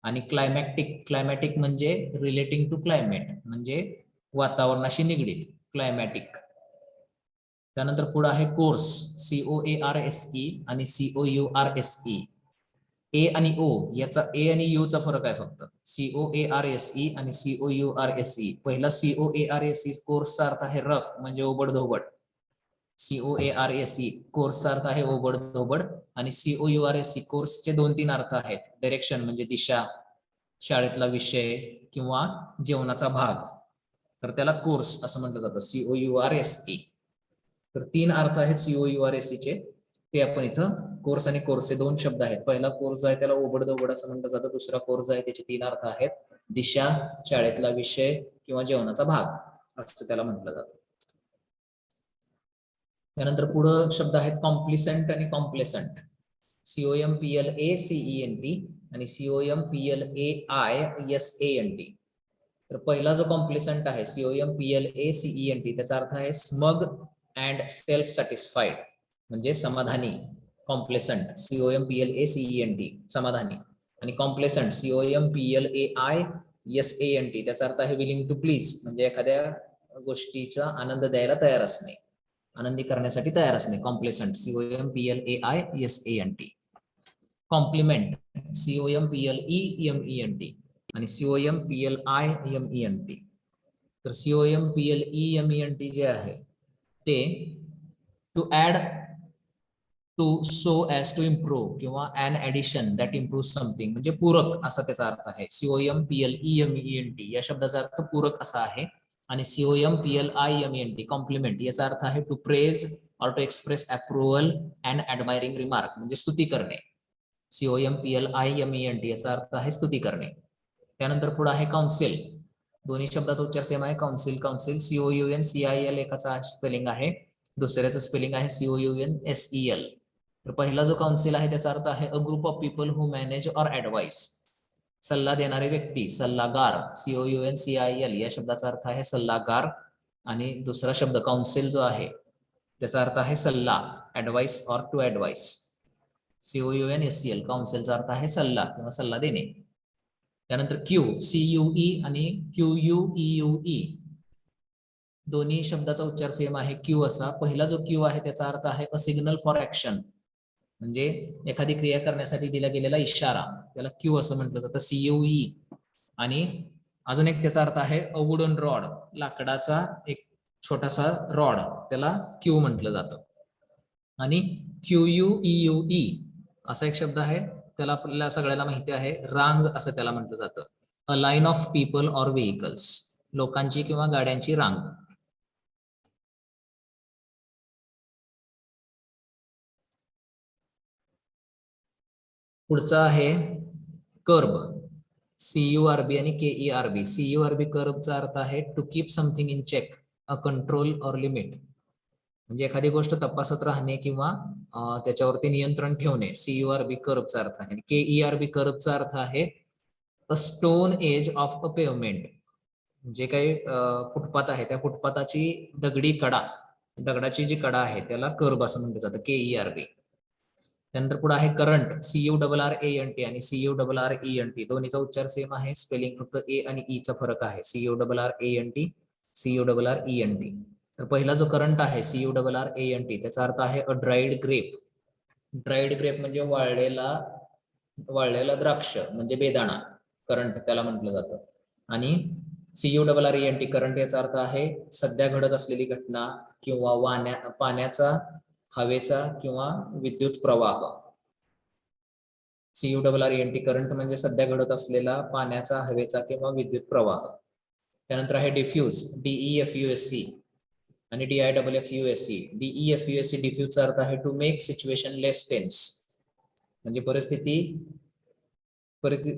आणि क्लायमॅटिक म्हणजे रिलेटिंग टू क्लायमेट, म्हणजे वातावरणाशी निगडीत, क्लायमॅटिक. त्यानंतर पुढे आहे कोर्स, COARSE आणि COURSE. ए आणि ओ याचा, ए आणि यू चा फरक आहे फक्त. COARSE आणि COURSE. पहिला COARSE कोर्सचा अर्थ आहे रफ, म्हणजे ओबडधोबड. COARSE कोर्सचा अर्थ आहे ओबडधोबड. आणि COURSE कोर्सचे 2-3 अर्थ आहेत. डायरेक्शन म्हणजे दिशा, शाळेतला विषय किंवा जेवणाचा भाग, तर त्याला कोर्स असं म्हटलं जातं, COURSE. तर 3 अर्थ आहेत COURSE चे, ते आपण इथं कोर्स आणि कोर्सचे 2 शब्द आहेत. पहिला कोर्स जो आहे त्याला ओबडधोबड असं म्हटलं जातं. दुसरा कोर्स आहे त्याचे 3 अर्थ आहेत, दिशा, शाळेतला विषय किंवा जेवणाचा भाग असं त्याला म्हटलं जातं. त्यानंतर पुढं शब्द आहेत कॉम्प्लिसेंट आणि कॉम्प्लेसंट. COMPLACENT आणि COMPLAISANT. तर पहिला जो कॉम्प्लिसेंट आहे COMPLACENT, त्याचा अर्थ आहे स्मग अँड सेल्फ सॅटिस्फाईड, म्हणजे समाधानी. कॉम्प्लेसंट COMPLACENT समाधानी. आणि कॉम्प्लेसंट COMPLAISANT त्याचा अर्थ आहे विलिंग टू प्लीज, म्हणजे एखाद्या गोष्टीचा आनंद द्यायला तयार असणे, आनंदी करण्यासाठी तयार असणे. Complaisant COMPLAISANT. कॉम्प्लिमेंट COMPLEMENT आणि COMPLIMENT. तर COMPLEMENT जे आहे ते to add, to so as to improve किंवा an addition that improve something, म्हणजे पूरक असा त्याचा अर्थ आहे. COMPLEMENT या शब्दाचा अर्थ पूरक असा आहे. आणि COMPLIMENT कॉम्प्लिमेंट याचा अर्थ आहे to praise or to express approval and admiring remark, म्हणजे स्तुती करणे. COMPLIMENT याचा अर्थ आहे स्तुती करणे. त्यानंतर पुढे आहे काउन्सिल. दोन्ही शब्दाचा उच्चार सेम आहे, काउन्सिल. COUNCIL एकाचा स्पेलिंग आहे, दुसऱ्याचं स्पेलिंग आहे COUNSEL. तर पहिला जो काउन्सिल आहे त्याचा अर्थ आहे a group of people who manage or advice, सल्ला देणारे व्यक्ती, सल्लागार. COUNCIL या शब्दाचा अर्थ आहे सल्लागार. आणि दुसरा शब्द काउन्सिल जो आहे त्याचा अर्थ आहे सल्ला, advice or to advise. COUNSEL काउन्सिलचा अर्थ आहे सल्ला किंवा सल्ला देणे. त्यानंतर क्यू, CUE आणि QUEUE दोन्ही शब्दाचा उच्चार सेम आहे, क्यू असा. पहिला जो क्यू आहे त्याचा अर्थ आहे अ सिग्नल फॉर ऍक्शन, म्हणजे एखादी क्रिया करण्यासाठी दिला गेलेला इशारा, त्याला क्यू असं म्हटलं जातं, CUE. आणि अजून एक त्याचा अर्थ आहे अ वुडन रॉड, लाकडाचा एक छोटासा रॉड, त्याला क्यू म्हटलं जातं. आणि QUEUE असा एक शब्द आहे, त्याला आपल्याला सगळ्याला माहिती आहे, रांग असं त्याला म्हटलं जातं. अ line of people or vehicles, लोकांची किंवा गाड्यांची रांग. पुढचा आहे कर्ब, CURB आणि KERB. CURB कर्बचा अर्थ आहे to keep something in check, a control or limit, म्हणजे एखादी गोष्ट तपासत राहणे किंवा त्याच्यावरती नियंत्रण ठेवणे. CURB कर्बचा अर्थ आहे. KERB कर्बचा अर्थ आहे a stone edge of a pavement, जे काही फुटपाथ आहे त्या फुटपाथाची दगडी कडा, दगडाची जी कडा आहे त्याला कर्ब असं म्हटलं जातं, KERB. त्यानंतर पुढे आहे करंट, CURRANT आणि CURRENT दोन्हीचा उच्चार सेम आहे, स्पेलिंग फक्त ए आणि ई चा फरक आहे. CURRANT, CURRENT. तर पहिला जो करंट आहे CURRANT त्याचा अर्थ आहे अ ड्राईड ग्रेप. ड्राईड ग्रेप म्हणजे वाळलेला द्राक्ष, म्हणजे बेदाणा, करंट त्याला म्हटलं जातं. आणि CURRENT करंट याचा अर्थ आहे सध्या घडत असलेली घटना किंवा पाण्याचा, हवेचा किंवा विद्युत प्रवाह. CURRENT करंट म्हणजे सध्या घडत असलेला पाण्याचा, हवेचा किंवा विद्युत प्रवाह. त्यानंतर आहे डिफ्यूज, DEFUSE आणि DIFFUSE. DEFUSE डिफ्यूजचा अर्थ आहे to make situation less tense, म्हणजे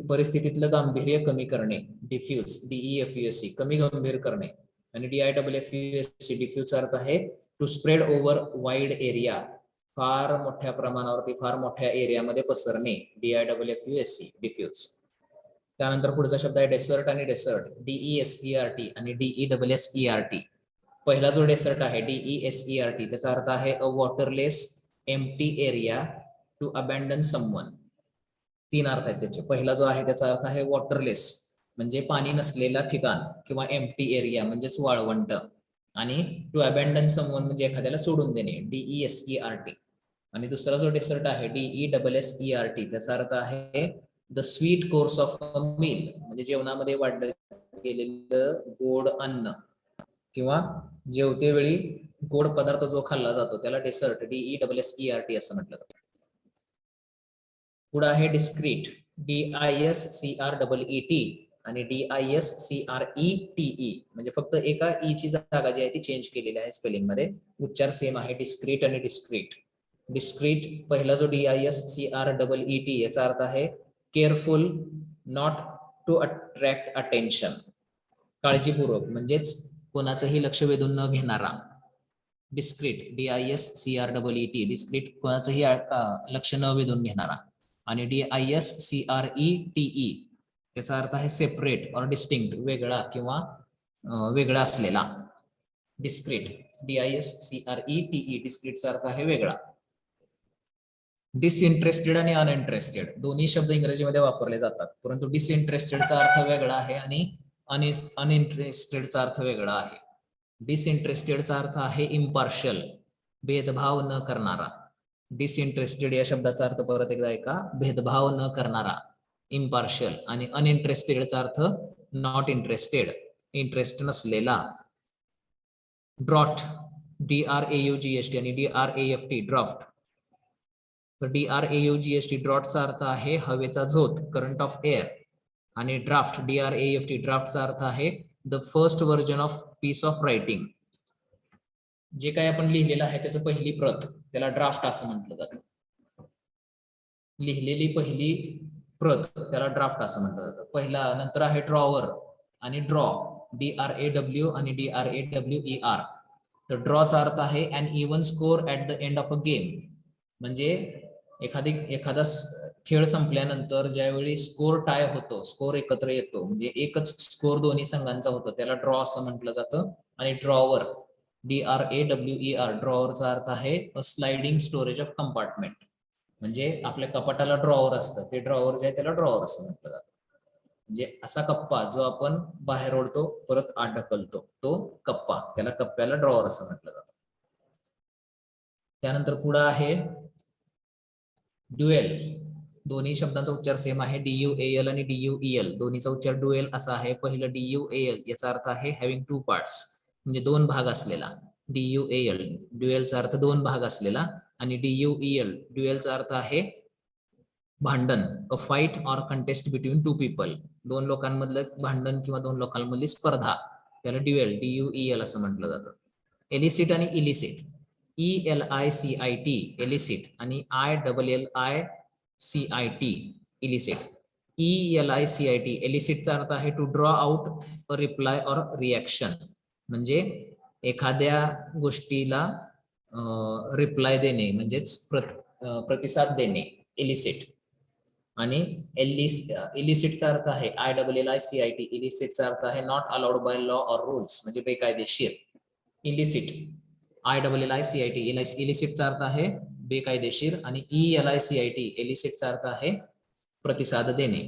परिस्थितीतलं गांभीर्य कमी करणे. डिफ्यूज, DEFUSE कमी गंभीर करणे. आणि DIFFUSE डिफ्यूजचा अर्थ आहे to spread over wide area, फार मोठ्या प्रमाणावरती, फार मोठ्या एरियामध्ये पसरणे. DIFFUSE diffuse. त्यानंतर पुढचा शब्द आहे डेसर्ट आणि डेसर्ट, DESERT आणि DESSERT. पहिला जो डेसर्ट आहे DESERT त्याचा अर्थ आहे अ वॉटरलेस एम्प्टी एरिया टू अबॅन्डन समवन. तीन अर्थ आहेत त्याचे. पहिला जो आहे त्याचा अर्थ आहे वॉटरलेस, म्हणजे पाणी नसलेला ठिकाण किंवा एम्प्टी एरिया म्हणजेच वाळवंट. आणि टू अबॅन्डन समवन म्हणजे एखाद्याला सोडून देणे, DESERT. आणि दुसरा जो डेसर्ट आहे DESSERT त्याचा अर्थ आहे the sweet course of a meal, म्हणजे जेवणामध्ये वाढलं गेलेलं गोड अन्न किंवा जेवते वेळी गोड पदार्थ जो खाल्ला जातो त्याला डेसर्ट, DESSERT असं म्हटलं जातं. पुढे आहे डिस्क्रीट, DISCREET आणि DISCRETE, म्हणजे फक्त एका ई ची जागा जी आहे ती चेंज केलेली आहे स्पेलिंग मध्ये, उच्चार सेम आहे डिस्क्रीट आणि डिस्क्रीट. डिस्क्रीट पहिला जो DISCREET याचा अर्थ आहे careful, not to attract attention, काळजीपूर्वक म्हणजेच कोणाचंही लक्ष वेधून न घेणारा. डिस्क्रीट, DISCREET डिस्क्रीट कोणाचंही लक्ष न वेधून घेणारा. आणि DISCRETE त्याचा अर्थ आहे सेपरेट ऑर डिस्टिंक्ट, वेगळा किंवा वेगळा असलेला. डिस्क्रीट, DISCRETE डिस्क्रीटचा अर्थ आहे वेगळा. डिसइंटरेस्टेड आणि अनइंटरेस्टेड दोन्ही शब्द इंग्रजीमध्ये वापरले जातात, परंतु डिसइंटरेस्टेडचा अर्थ वेगळा आहे आणि अनइंटरेस्टेडचा अर्थ वेगळा आहे. डिसइंटरेस्टेडचा अर्थ आहे इम्पार्शियल, भेदभाव न करणारा. डिसइंटरेस्टेड या शब्दाचा अर्थ परत एकदा ऐका, भेदभाव न करणारा, इम्पार्शियल. आणि अनइंटरेस्टेडचा अर्थ नॉट इंटरेस्टेड, इंटरेस्ट नसलेला. ड्रॉट, DRAUGST आणि DRAFT ड्राफ्ट. तर DRAUGST ड्रॉटचा अर्थ आहे हवेचा झोत, करंट ऑफ एअर. आणि ड्राफ्ट, DRAFT ड्राफ्टचा अर्थ आहे the first version of peace of writing, जे काही आपण लिहिलेलं आहे त्याचं पहिली प्रत, त्याला ड्राफ्ट असं म्हटलं जातं. लिहिलेली पहिली प्रत त्याला ड्राफ्ट असं म्हटलं जातं. पहिला, नंतर आहे ड्रॉवर आणि ड्रॉ, DRAW आणि DRAWER. तर ड्रॉचा अर्थ आहे an even score at the end of a game, म्हणजे एखादा खेळ संपल्यानंतर ज्यावेळी स्कोर टाय होतो, स्कोर एकत्र येतो, म्हणजे एकच स्कोर दोन्ही संघांचा होतो, त्याला ड्रॉ असं म्हटलं जातं. आणि ड्रॉवर, DRAWER ड्रॉवरचा अर्थ आहे अ स्लाइडिंग स्टोरेज ऑफ कंपार्टमेंट. म्हणजे आपल्या कपाटाला ड्रॉवर असतं, ते ड्रॉवर जे आहे त्याला ड्रॉवर असं म्हटलं जातं. म्हणजे असा कप्पा जो आपण बाहेर ओढतो परत आत ढकलतो तो कप्पा, त्याला कप्प्याला ड्रॉवर असं म्हटलं जातं. त्यानंतर पुढे आहे ड्युएल. दोन्ही शब्दांचा उच्चार सेम आहे, DUAL आणि DUEL. दोन्हीचा उच्चार ड्युएल असा आहे. पहिलं DUAL याचा अर्थ आहे हॅव्हिंग टू पार्ट्स, म्हणजे दोन भाग असलेला. DUAL ड्युएलचा अर्थ दोन भाग असलेला. आणि DUEL ड्युएलचा अर्थ आहे भांडण, a fight or contest between two people. दोन लोकांमधलं भांडण किंवा दोन लोकांमधली स्पर्धा, त्याला ड्युएल DUEL असं म्हटलं जातं. एलिसिट आणि इलिसिट, ELICIT एलिसिट आणि ILLICIT इलिसिट. ELICIT एलिसिटचा अर्थ आहे to draw out a reply or reaction, म्हणजे एखाद्या गोष्टीला रिप्लाय देणे म्हणजेच प्रतिसाद देणे, इलिसिट. आणि इलिसिटचा अर्थ आहे ILLICIT इलिसिटचा अर्थ आहे not allowed by law or rules, म्हणजे बेकायदेशीर. इलिसिट ILLICIT इलिसिटचा अर्थ आहे बेकायदेशीर आणि ELICIT एलिसिटचा अर्थ आहे प्रतिसाद देणे.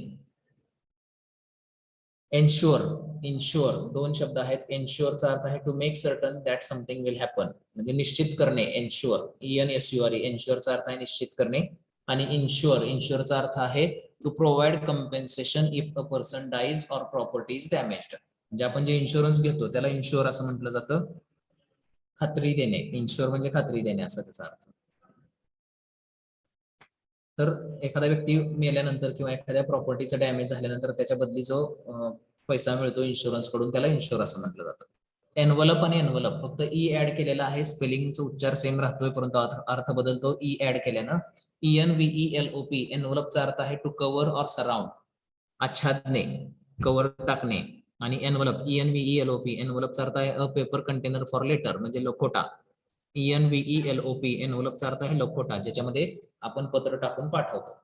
एन्श्योर, इन्श्योर दोन शब्द आहेत. एन्श्योरचा अर्थ आहे to make certain that something will happen, म्हणजे निश्चित करणे. एन्श्योर ENSURE एन्श्योरचा अर्थ आहे निश्चित करणे. आणि इन्श्योर, इन्श्योरचा अर्थ आहे to provide compensation if a person dies or property is damaged. म्हणजे आपण जे इन्शुरन्स घेतो त्याला इन्श्योर असं म्हटलं जातं, खात्री देणे. इन्श्योर म्हणजे खात्री देणे असा त्याचा अर्थ. तर एखादा व्यक्ती मेल्यानंतर किंवा एखाद्या प्रॉपर्टीचा डॅमेज झाल्यानंतर त्याच्या बदली जो पैसा मिळतो इन्शुरन्स कडून त्याला इन्श्योर असं म्हटलं जातं. एनवलप आणि एनवलप फक्त ई ऍड केलेला आहे, स्पेलिंगचा उच्चार सेम राहतोय परंतु अर्थ बदलतो ई ऍड केल्यानं. ENVELOP एनवलपचा अर्थ आहे टू कव्हर ऑर सराउंड, आच्छादणे, कव्हर टाकणे. आणि एनवलप ENVELOP एनवलपचा अर्थ आहे a paper container for letter, म्हणजे लखोटा. ENVELOP एनवलपचा अर्थ आहे लखोटा, ज्याच्यामध्ये आपण पत्र टाकून पाठवतो.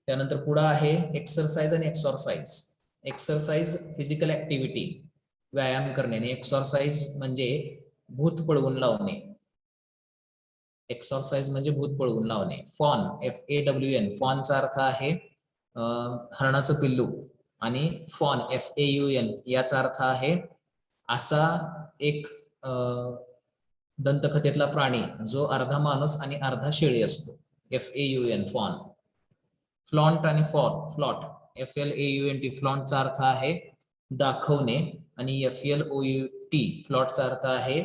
त्यानंतर पुढे आहे एक्सरसाइज आणि एक्सॉरसाइज. एक्सरसाइज फिजिकल ऍक्टिव्हिटी, व्यायाम करणे. आणि एक्सॉरसाइज म्हणजे भूत पळवून लावणे. एक्सॉरसाइज म्हणजे भूत पळवून लावणे. फॉन FAWN फॉनचा अर्थ आहे हरणाचं पिल्लू. आणि फॉन FAUN याचा अर्थ आहे असा एक दंतकथेतला प्राणी जो अर्धा माणूस आणि अर्धा शेळी असतो. FAUN फॉन. फ्लॉन्ट आणि फ्लॉट FLAUNT फ्लॉन्टचा अर्थ आहे दाखवणे. आणि FLOUT फ्लॉटचा अर्थ आहे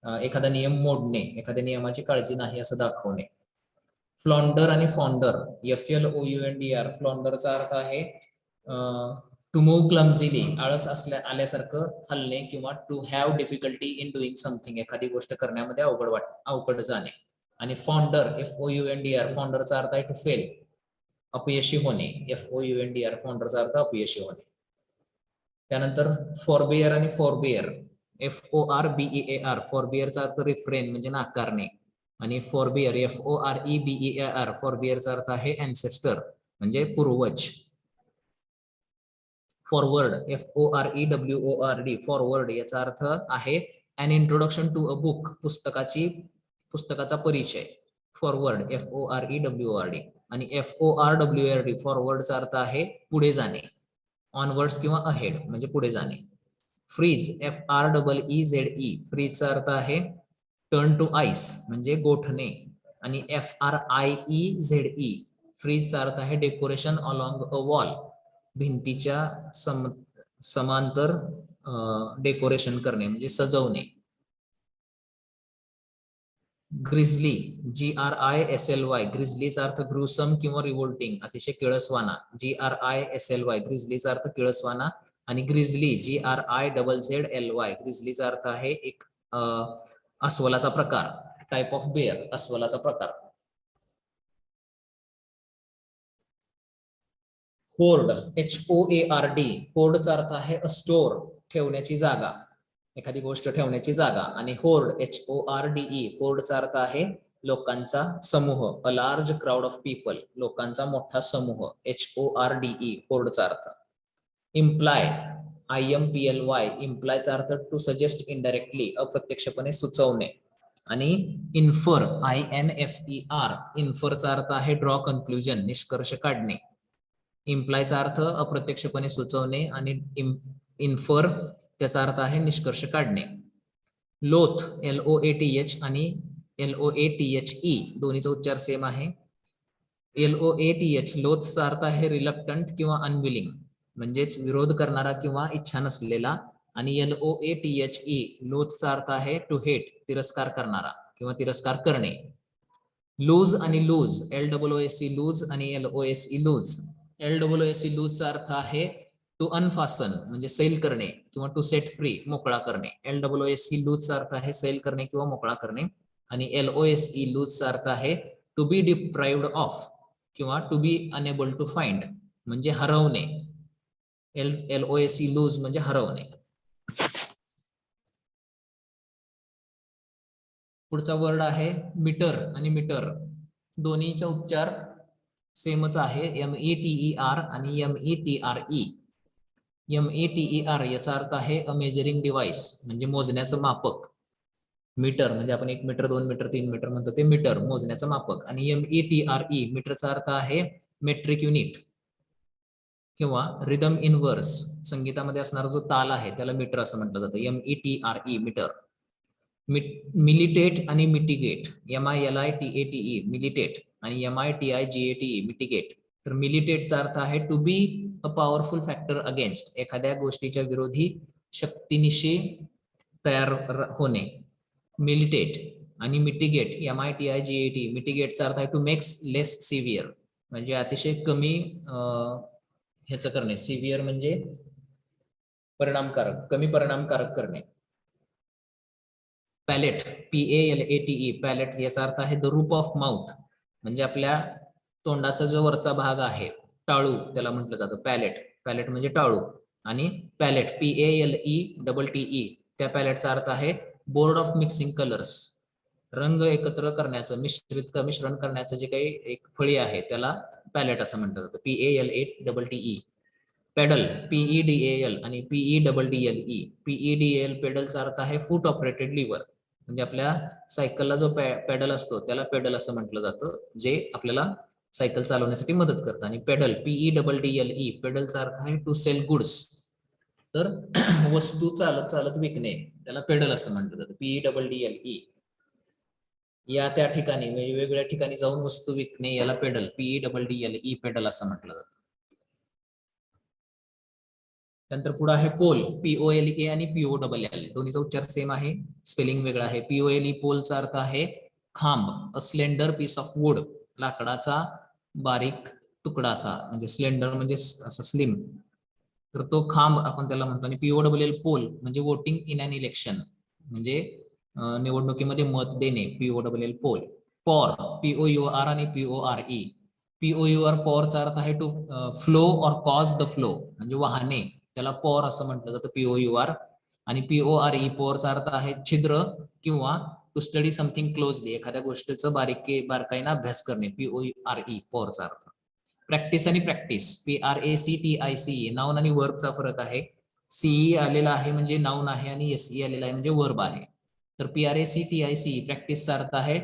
एखादा नियम मोडणे, एखाद्या नियमाची काळजी नाही असं दाखवणे. फ्लॉन्डर आणि फॉन्डर FLOUNDR फ्लॉन्डरचा अर्थ आहे टू मूव्ह क्लमझिली, आळस आल्यासारखं हलणे किंवा to have difficulty in doing something, एखादी गोष्ट करण्यामध्ये अवघड जाणे. आणि फॉन्डर FOUNDR फॉन्डरचा अर्थ आहे टू फेल, अपयशी होणे. FOUNDR फॉन्डरचा अर्थ अपयशी होणे. त्यानंतर फॉरबिअर आणि फॉरबिअर FORBEAR फॉरबिअरचा अर्थ रिफ्रेन म्हणजे नाकारणे. आणि फॉरबिअर FOREBEAR फॉरबिअरचा अर्थ आहे अँसेस्टर म्हणजे पूर्वज. फॉरवर्ड FOREWORD फॉरवर्ड याचा अर्थ आहे अन इंट्रोडक्शन टू अ बुक, पुस्तकाचा परिचय. Forward FOREWORD. आणि FORWARD फॉरवर्डचा अर्थ आहे पुढे जाणे, ऑनवर्ड्स किंवा अहेड म्हणजे पुढे जाणे. फ्रीज FREEZE फ्रीजचा अर्थ आहे टर्न टू आईस म्हणजे गोठणे. आणि FRIEZE फ्रीजचा अर्थ आहे डेकोरेशन अलॉंग अ वॉल, भिंतीच्या समांतर डेकोरेशन करणे म्हणजे सजवणे. ग्रिझली GRISLY ग्रिझलीचा अर्थ ग्रुसम किंवा रिव्होल्टिंग, अतिशय किळसवाना. GRISLY ग्रिझलीचा अर्थ किळसवाना. आणि ग्रिझली GRIZZLY ग्रिझलीचा अर्थ आहे एक अस्वलाचा प्रकार, टाइप ऑफ बेअर, अस्वलाचा प्रकार. होर्ड HOARD होर्डचा अर्थ आहे अ स्टोर, ठेवण्याची जागा, एखादी गोष्ट ठेवण्याची जागा. आणि होर्ड HORDE होर्डचा अर्थ आहे लोकांचा समूह, a large crowd of people लोकांचा मोठा समूह. HORDE होर्डचा अर्थ. Imply IMPLY इम्प्लायचा earth to suggest indirectly, अप्रत्यक्षपणे सुचवणे. आणि इन्फर INFER इन्फरचा अर्थ आहे ड्रॉ कन्क्लुजन, निष्कर्ष काढणे. इम्प्लायचा अर्थ अप्रत्यक्षपणे सुचवणे आणि इन्फर त्याचा अर्थ आहे निष्कर्ष काढणे. लोथ LOATH आणि LOATHE दोन्हीचा उच्चार सेम आहे. LOATH लोथचा अर्थ आहे रिलक्टंट किंवा अनविलिंग, म्हणजेच विरोध करणारा किंवा इच्छा नसलेला. आणि LOATHE लोथचा अर्थ आहे टू हेट, तिरस्कार करणारा किंवा तिरस्कार करणे. लूज आणि लूज LOOC लूज आणि LOSE लूज. LOOC लूजचा अर्थ आहे टू अनफासन म्हणजे सेल करणे किंवा टू सेट फ्री मोकळा करणे. LOSE लूजचा अर्थ आहे सेल करणे किंवा मोकळा करणे. आणि LOSE लूजचा अर्थ आहे टू बी डिप्राइव्ड ऑफ किंवा to be unable to find म्हणजे हरवणे. LOSE लूज म्हणजे हरवणे. पुढचा वर्ड आहे मीटर आणि मीटर, दोन्हीचा उच्चार सेमच आहे. METER आणि METRE. METER याचा अर्थ आहे अ मेजरिंग डिव्हाइस म्हणजे मोजण्याचं मापक. मीटर म्हणजे आपण 1 मीटर 2 मीटर 3 मीटर म्हणतो ते मीटर, मोजण्याचं मापक. आणि METRE मीटरचा अर्थ आहे मेट्रिक युनिट किंवा रिदम इनवर्स, संगीतामध्ये असणारा जो ताल आहे त्याला मीटर असं म्हटलं जातं. METRE metre. मिलिटेट आणि मिटिगेट MILITATE मिलिटेट आणि MITIGATE मिटिगेट. तर मिलिटेटचा अर्थ आहे to be a powerful factor against, एखाद्या गोष्टीच्या विरोधी शक्तीनिशी तयार होणे, मिलिटेट. आणि मिटिगेट MITIGATE मिटिगेटचा अर्थ आहे टू मेक्स लेस सिव्हिअर म्हणजे अतिशय कमी ह्याचं करणे. सिव्हिअर म्हणजे परिणामकारक, कमी परिणामकारक करणे. पॅलेट PALATE पॅलेट याचा अर्थ आहे द रूप ऑफ माउथ म्हणजे आपल्या तोंडाचा जो वरचा भाग आहे, टाळू त्याला म्हटलं जातं पॅलेट. पॅलेट म्हणजे टाळू. आणि पॅलेट PALETTE त्या पॅलेटचा अर्थ आहे बोर्ड ऑफ मिक्सिंग कलर्स, रंग एकत्र करण्याचं, मिश्रण करण्याचं जे काही एक फळी आहे त्याला पॅलेट असं म्हटलं जातं. PALATTE. पेडल PEDAL आणि PEDDLE. PEDAL पेडलचा अर्थ आहे फूट ऑपरेटेड लिव्हर म्हणजे आपल्या सायकलला जो पेडल असतो त्याला पेडल असं म्हटलं जातं, जे आपल्याला सायकल चालवण्यासाठी मदत करतं. आणि पेडल PEDDLE पेडलचा अर्थ आहे टू सेल गुड्स, तर वस्तू चालत चालत विकणे त्याला पेडल असं म्हटलं जातं. PEDDLE. या त्या ठिकाणी वेगवेगळ्या ठिकाणी जाऊन वस्तू विकणे याला पेडल PEDDLE पेडल असं म्हटलं जातं. नंतर पुढे आहे पोल POLE आणि POLL दोन्हीचा उच्चार सेम आहे, स्पेलिंग वेगळा आहे. POLE पोलचा अर्थ आहे खांब, अ स्लेंडर पीस ऑफ वूड लाकडाचा बारीक तुकडा असा, म्हणजे स्लेंडर म्हणजे असं स्लिम, तर तो खांब आपण त्याला म्हणतो. आणि POLL पोल म्हणजे वोटिंग इन अन इलेक्शन म्हणजे निवडणुकीमध्ये मत देणे, POLL पोल. पॉर POUR आणि PORE. POUR पॉरचा अर्थ आहे to flow or cause the flow म्हणजे वाहने, त्याला पॉर असं म्हटलं जातं POUR. आणि PORE पोरचा अर्थ आहे छिद्र किंवा टू स्टडी समथिंग क्लोजली, एखाद्या गोष्टीचं बारकाईने अभ्यास करणे, PORE पोरचा अर्थ. प्रॅक्टिस आणि प्रॅक्टिस PRACTICE नाउन आणि वर्बचा फरक आहे. CE आलेला आहे म्हणजे नाउन आहे आणि SE आलेला आहे म्हणजे वर्ब आहे. तर PRACTICE प्रॅक्टिसचा अर्थ आहे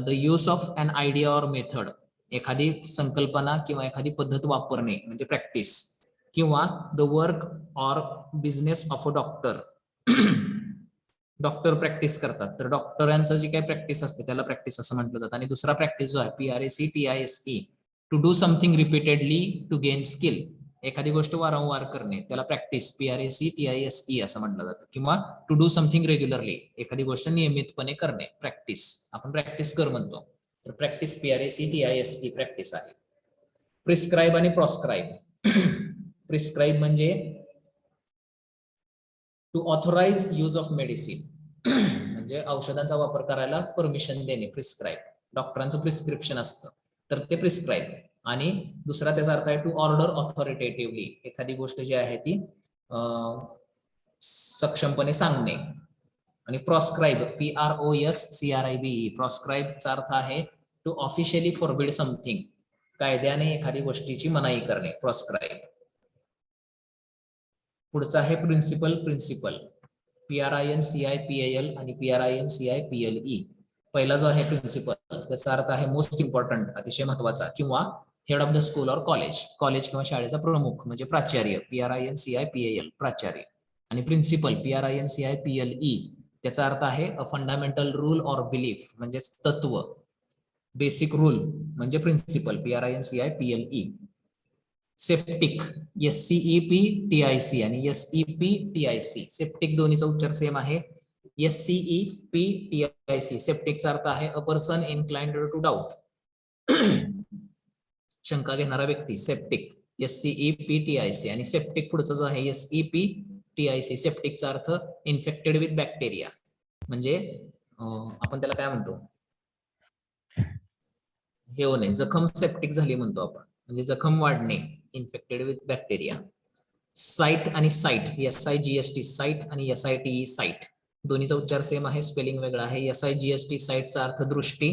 the use of an idea or method, एखादी संकल्पना किंवा एखादी पद्धत वापरणे म्हणजे प्रॅक्टिस. किंवा the work or business of a doctor doctor practice करतात तर डॉक्टरांचं जी काही प्रॅक्टिस असते त्याला प्रॅक्टिस असं म्हटलं जातं. आणि दुसरा प्रॅक्टिस जो आहे PRACTISE to do something repeatedly to gain skill, एखादी गोष्ट वारंवार करणे त्याला प्रॅक्टिस PRACTISE असं म्हटलं जातं. किंवा टू डू समथिंग रेग्युलरली, एखादी गोष्ट नियमितपणे करणे प्रॅक्टिस, आपण प्रॅक्टिस कर म्हणतो. तर प्रॅक्टिस PRACTISE प्रॅक्टिस आहे. प्रिस्क्राईब आणि प्रॉस्क्राईब. प्रिस्क्राईब म्हणजे to authorise use of medicine म्हणजे औषधांचा वापर करायला परमिशन देणे, प्रिस्क्राईब. डॉक्टरांचं प्रिस्क्रिप्शन असतं तर ते प्रिस्क्राईब. आणि दुसरा त्याचा अर्थ आहे टू ऑर्डर ऑथॉरिटेटिव्हली, एखादी गोष्ट जी आहे ती सक्षमपणे सांगणे. आणि प्रॉस्क्राईब PROSCRIBE प्रॉस्क्राईबचा अर्थ आहे टू ऑफिशियली फॉरबिड समथिंग, कायद्याने एखादी गोष्टीची मनाई करणे, प्रॉस्क्राईब. पुढचा आहे प्रिन्सिपल. प्रिन्सिपल PRINCIPAL आणि PRINCIPLE. पहिला जो आहे प्रिन्सिपल त्याचा अर्थ आहे मोस्ट इम्पॉर्टंट, अतिशय महत्वाचा, किंवा हेड ऑफ द स्कूल और कॉलेज, कॉलेज किंवा शाळेचा प्रमुख म्हणजे प्राचार्य. PRINCIPAL प्राचार्य. आणि प्रिन्सिपल PRINCIPLE त्याचा अर्थ आहे a fundamental rule or belief म्हणजे तत्व, बेसिक रूल म्हणजे प्रिन्सिपल. PRINCIPLE. सेप्टिक SCEPTIC आणि SEPTIC. सेप्टिक दोन्हीचा उच्चार सेम आहे. SCEPTIC सेप्टिकचा अर्थ आहे a person inclined to doubt, शंका घेणारा व्यक्ती. Septic SCEPTIC. आणि सेप्टिक पुढचा जो आहे SEPTIC सेप्टिकचा अर्थ इन्फेक्टेड विथ बॅक्टेरिया म्हणजे आपण त्याला काय म्हणतो, हे होणे, जखम सेप्टिक झाली म्हणतो आपण, म्हणजे जखम वाढणे, इन्फेक्टेड विथ बॅक्टेरिया. साइट आणि साइट SIGST साइट आणि SITE साइट दोन्हीचा उच्चार सेम आहे, स्पेलिंग वेगळा आहे. SIGST साइटचा अर्थ दृष्टी,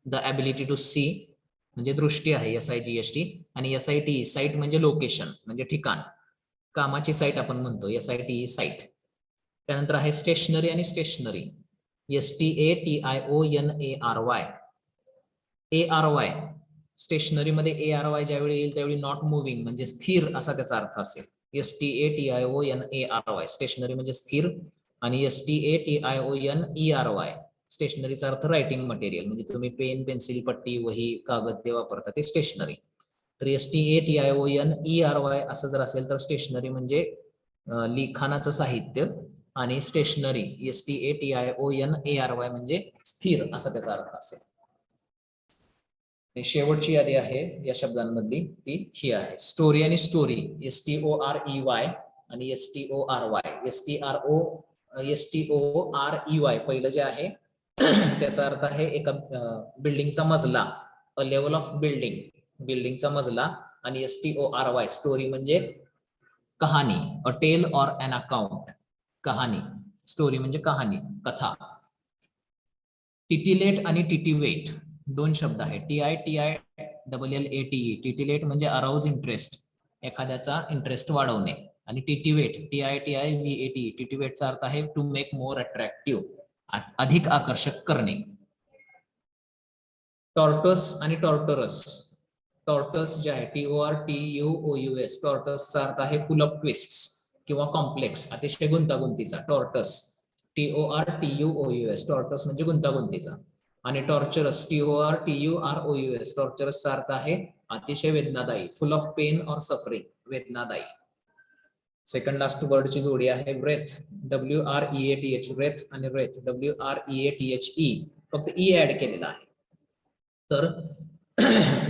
द ॲबिलिटी टू सी म्हणजे दृष्टी आहे SIGST. आणि SITE साइट म्हणजे लोकेशन म्हणजे ठिकाण, कामाची साइट आपण म्हणतो SITE साइट. त्यानंतर आहे स्टेशनरी आणि स्टेशनरी STATIONARY. ARY स्टेशनरी मध्ये ARY ज्यावेळी येईल त्यावेळी नॉट मुव्हिंग म्हणजे स्थिर असा त्याचा अर्थ असेल. STATIONARY स्टेशनरी म्हणजे स्थिर. आणि STATIONERY स्टेशनरीचा अर्थ रायटिंग मटेरियल म्हणजे तुम्ही पेन, पेन्सिल, पट्टी, वही, कागद ते वापरता ते स्टेशनरी. तर STATIONERY असं जर असेल तर स्टेशनरी म्हणजे लिखाणाचं साहित्य. आणि स्टेशनरी STATIONARY म्हणजे स्थिर असा त्याचा अर्थ असेल. शेवटची यादी आहे या शब्दांमधली ती ही आहे. स्टोरी आणि स्टोरी STOREY आणि STORY. STOREY पहिलं जे आहे त्याचा अर्थ आहे एका बिल्डिंगचा मजला, अ लेवल ऑफ बिल्डिंग, बिल्डिंगचा मजला. आणि STORY स्टोरी म्हणजे कहाणी, अ टेल और एन अकाउंट, कहाणी. स्टोरी म्हणजे कहाणी, कथा. टिटिलेट आणि टिटिवेट दोन शब्द आहेत. TITILLATE टिटिलेट म्हणजे अराउज इंटरेस्ट, एखाद्याचा इंटरेस्ट वाढवणे. आणि टिटिवेट TITIVAT टिटिवेटचा अर्थ आहे टू मेक मोर अट्रॅक्टिव्ह, अधिक आकर्षक करणे. टॉर्टस आणि टॉर्टरस. टॉर्टस जे आहे TORTUOUS टॉर्टसचा अर्थ आहे फुल ऑफ ट्विस्ट्स किंवा कॉम्प्लेक्स, अतिशय गुंतागुंतीचा. टॉर्टस TORTUOUS टॉर्टस म्हणजे गुंतागुंतीचा. आणि टॉर्चरस TORTUROUS टॉर्चरसचा अर्थ आहे अतिशय वेदनादायी, फुल ऑफ पेन और सफरिंग, वेदनादायी. सेकंड लास्ट वर्डची जोडी आहे व्रेथ WREATH व्रेथ आणि रेथ WREATHE फक्त E ऍड केलेला आहे. तर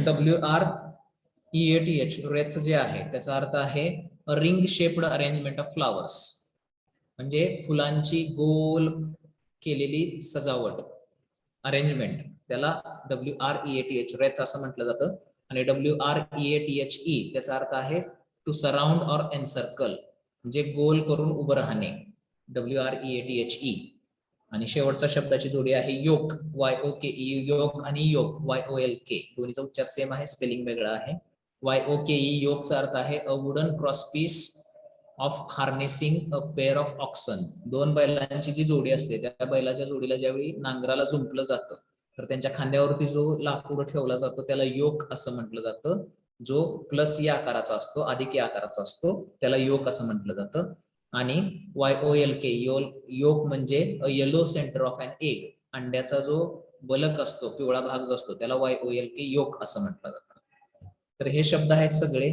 WREATH रेथ जे आहे त्याचा अर्थ आहे ring shaped arrangement of flowers म्हणजे फुलांची गोल केलेली सजावट, अरेंजमेंट, त्याला WREATH रेथ असं म्हटलं जातं. आणि WREATHE त्याचा अर्थ आहे टू सराउंड और एनसर्कल म्हणजे गोल करून उभं राहणे, WREATHE. आणि शेवटचा शब्दाची जोडी आहे योक YOKE, योक आणि योक YOLK दोन्हीचा उच्चार सेम आहे, स्पेलिंग वेगळा आहे. YOKE योकचा अर्थ आहे a wooden cross piece of harnessing a pair of oxen. दोन बैलांची जी जोडी असते त्या बैलाच्या जोडीला ज्यावेळी नांगराला जुंपलं जातं तर त्यांच्या खांद्यावरती जो लाकूड ठेवला जातो त्याला योक असं म्हटलं जातं. जो प्लस या आकाराचा असतो, अधिक या आकाराचा असतो, त्याला योक असं म्हटलं जातं. आणि YOLK योक म्हणजे yellow centre of an egg, अंड्याचा जो बलक असतो, पिवळा भाग जो असतो त्याला YOLK योक असं म्हटलं जातं. तर हे शब्द आहेत सगळे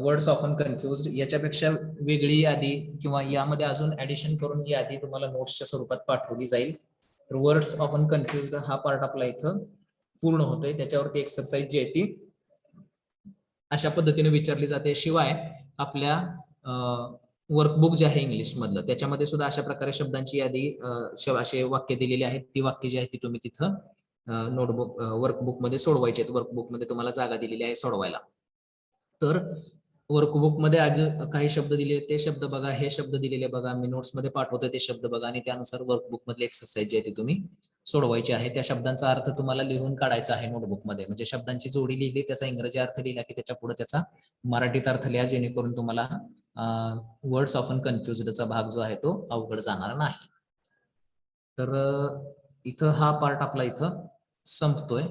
वर्ड्स ऑफन कन्फ्युज्ड. याच्यापेक्षा वेगळी यादी किंवा यामध्ये अजून ऍडिशन करून यादी तुम्हाला नोट्सच्या स्वरूपात पाठवली जाईल. तर वर्ड्स ऑफन कन्फ्युज्ड हा पार्ट आपला इथं पूर्ण होतोय. त्याच्यावरती एक्सरसाइज जी आहे ती अशा पद्धतीने विचारली जाते. शिवाय आपल्या वर्कबुक जे आहे इंग्लिश मधलं त्याच्यामध्ये सुद्धा अशा प्रकारे शब्दांची यादी असे वाक्य दिलेली आहेत. ती वाक्य जी आहेत ती तुम्ही तिथं नोटबुक वर्कबुक मध्ये सोडवायचे आहेत. वर्कबुक मध्ये तुम्हाला जागा दिलेली आहे सोडवायला. तर वर्कबुक मध्ये आज काही शब्द दिले ते शब्द बघा, हे शब्द दिलेले बघा, मी नोट्स मध्ये पाठवतो ते शब्द बघा आणि त्यानुसार वर्कबुक मधले एक्सरसाइज जे आहे ते तुम्ही सोडवायचे आहे. त्या शब्दांचा अर्थ तुम्हाला लिहून काढायचा आहे नोटबुक मध्ये. म्हणजे शब्दांची जोडी लिहिली, त्याचा इंग्रजी अर्थ लिहिला की त्याच्या पुढे त्याचा मराठीत अर्थ लिहा, जेणेकरून तुम्हाला वर्ड्स ऑफन कन्फ्युजडचा भाग जो आहे तो अवघड जाणार नाही. तर इथं हा पार्ट आपला इथं संपतोय.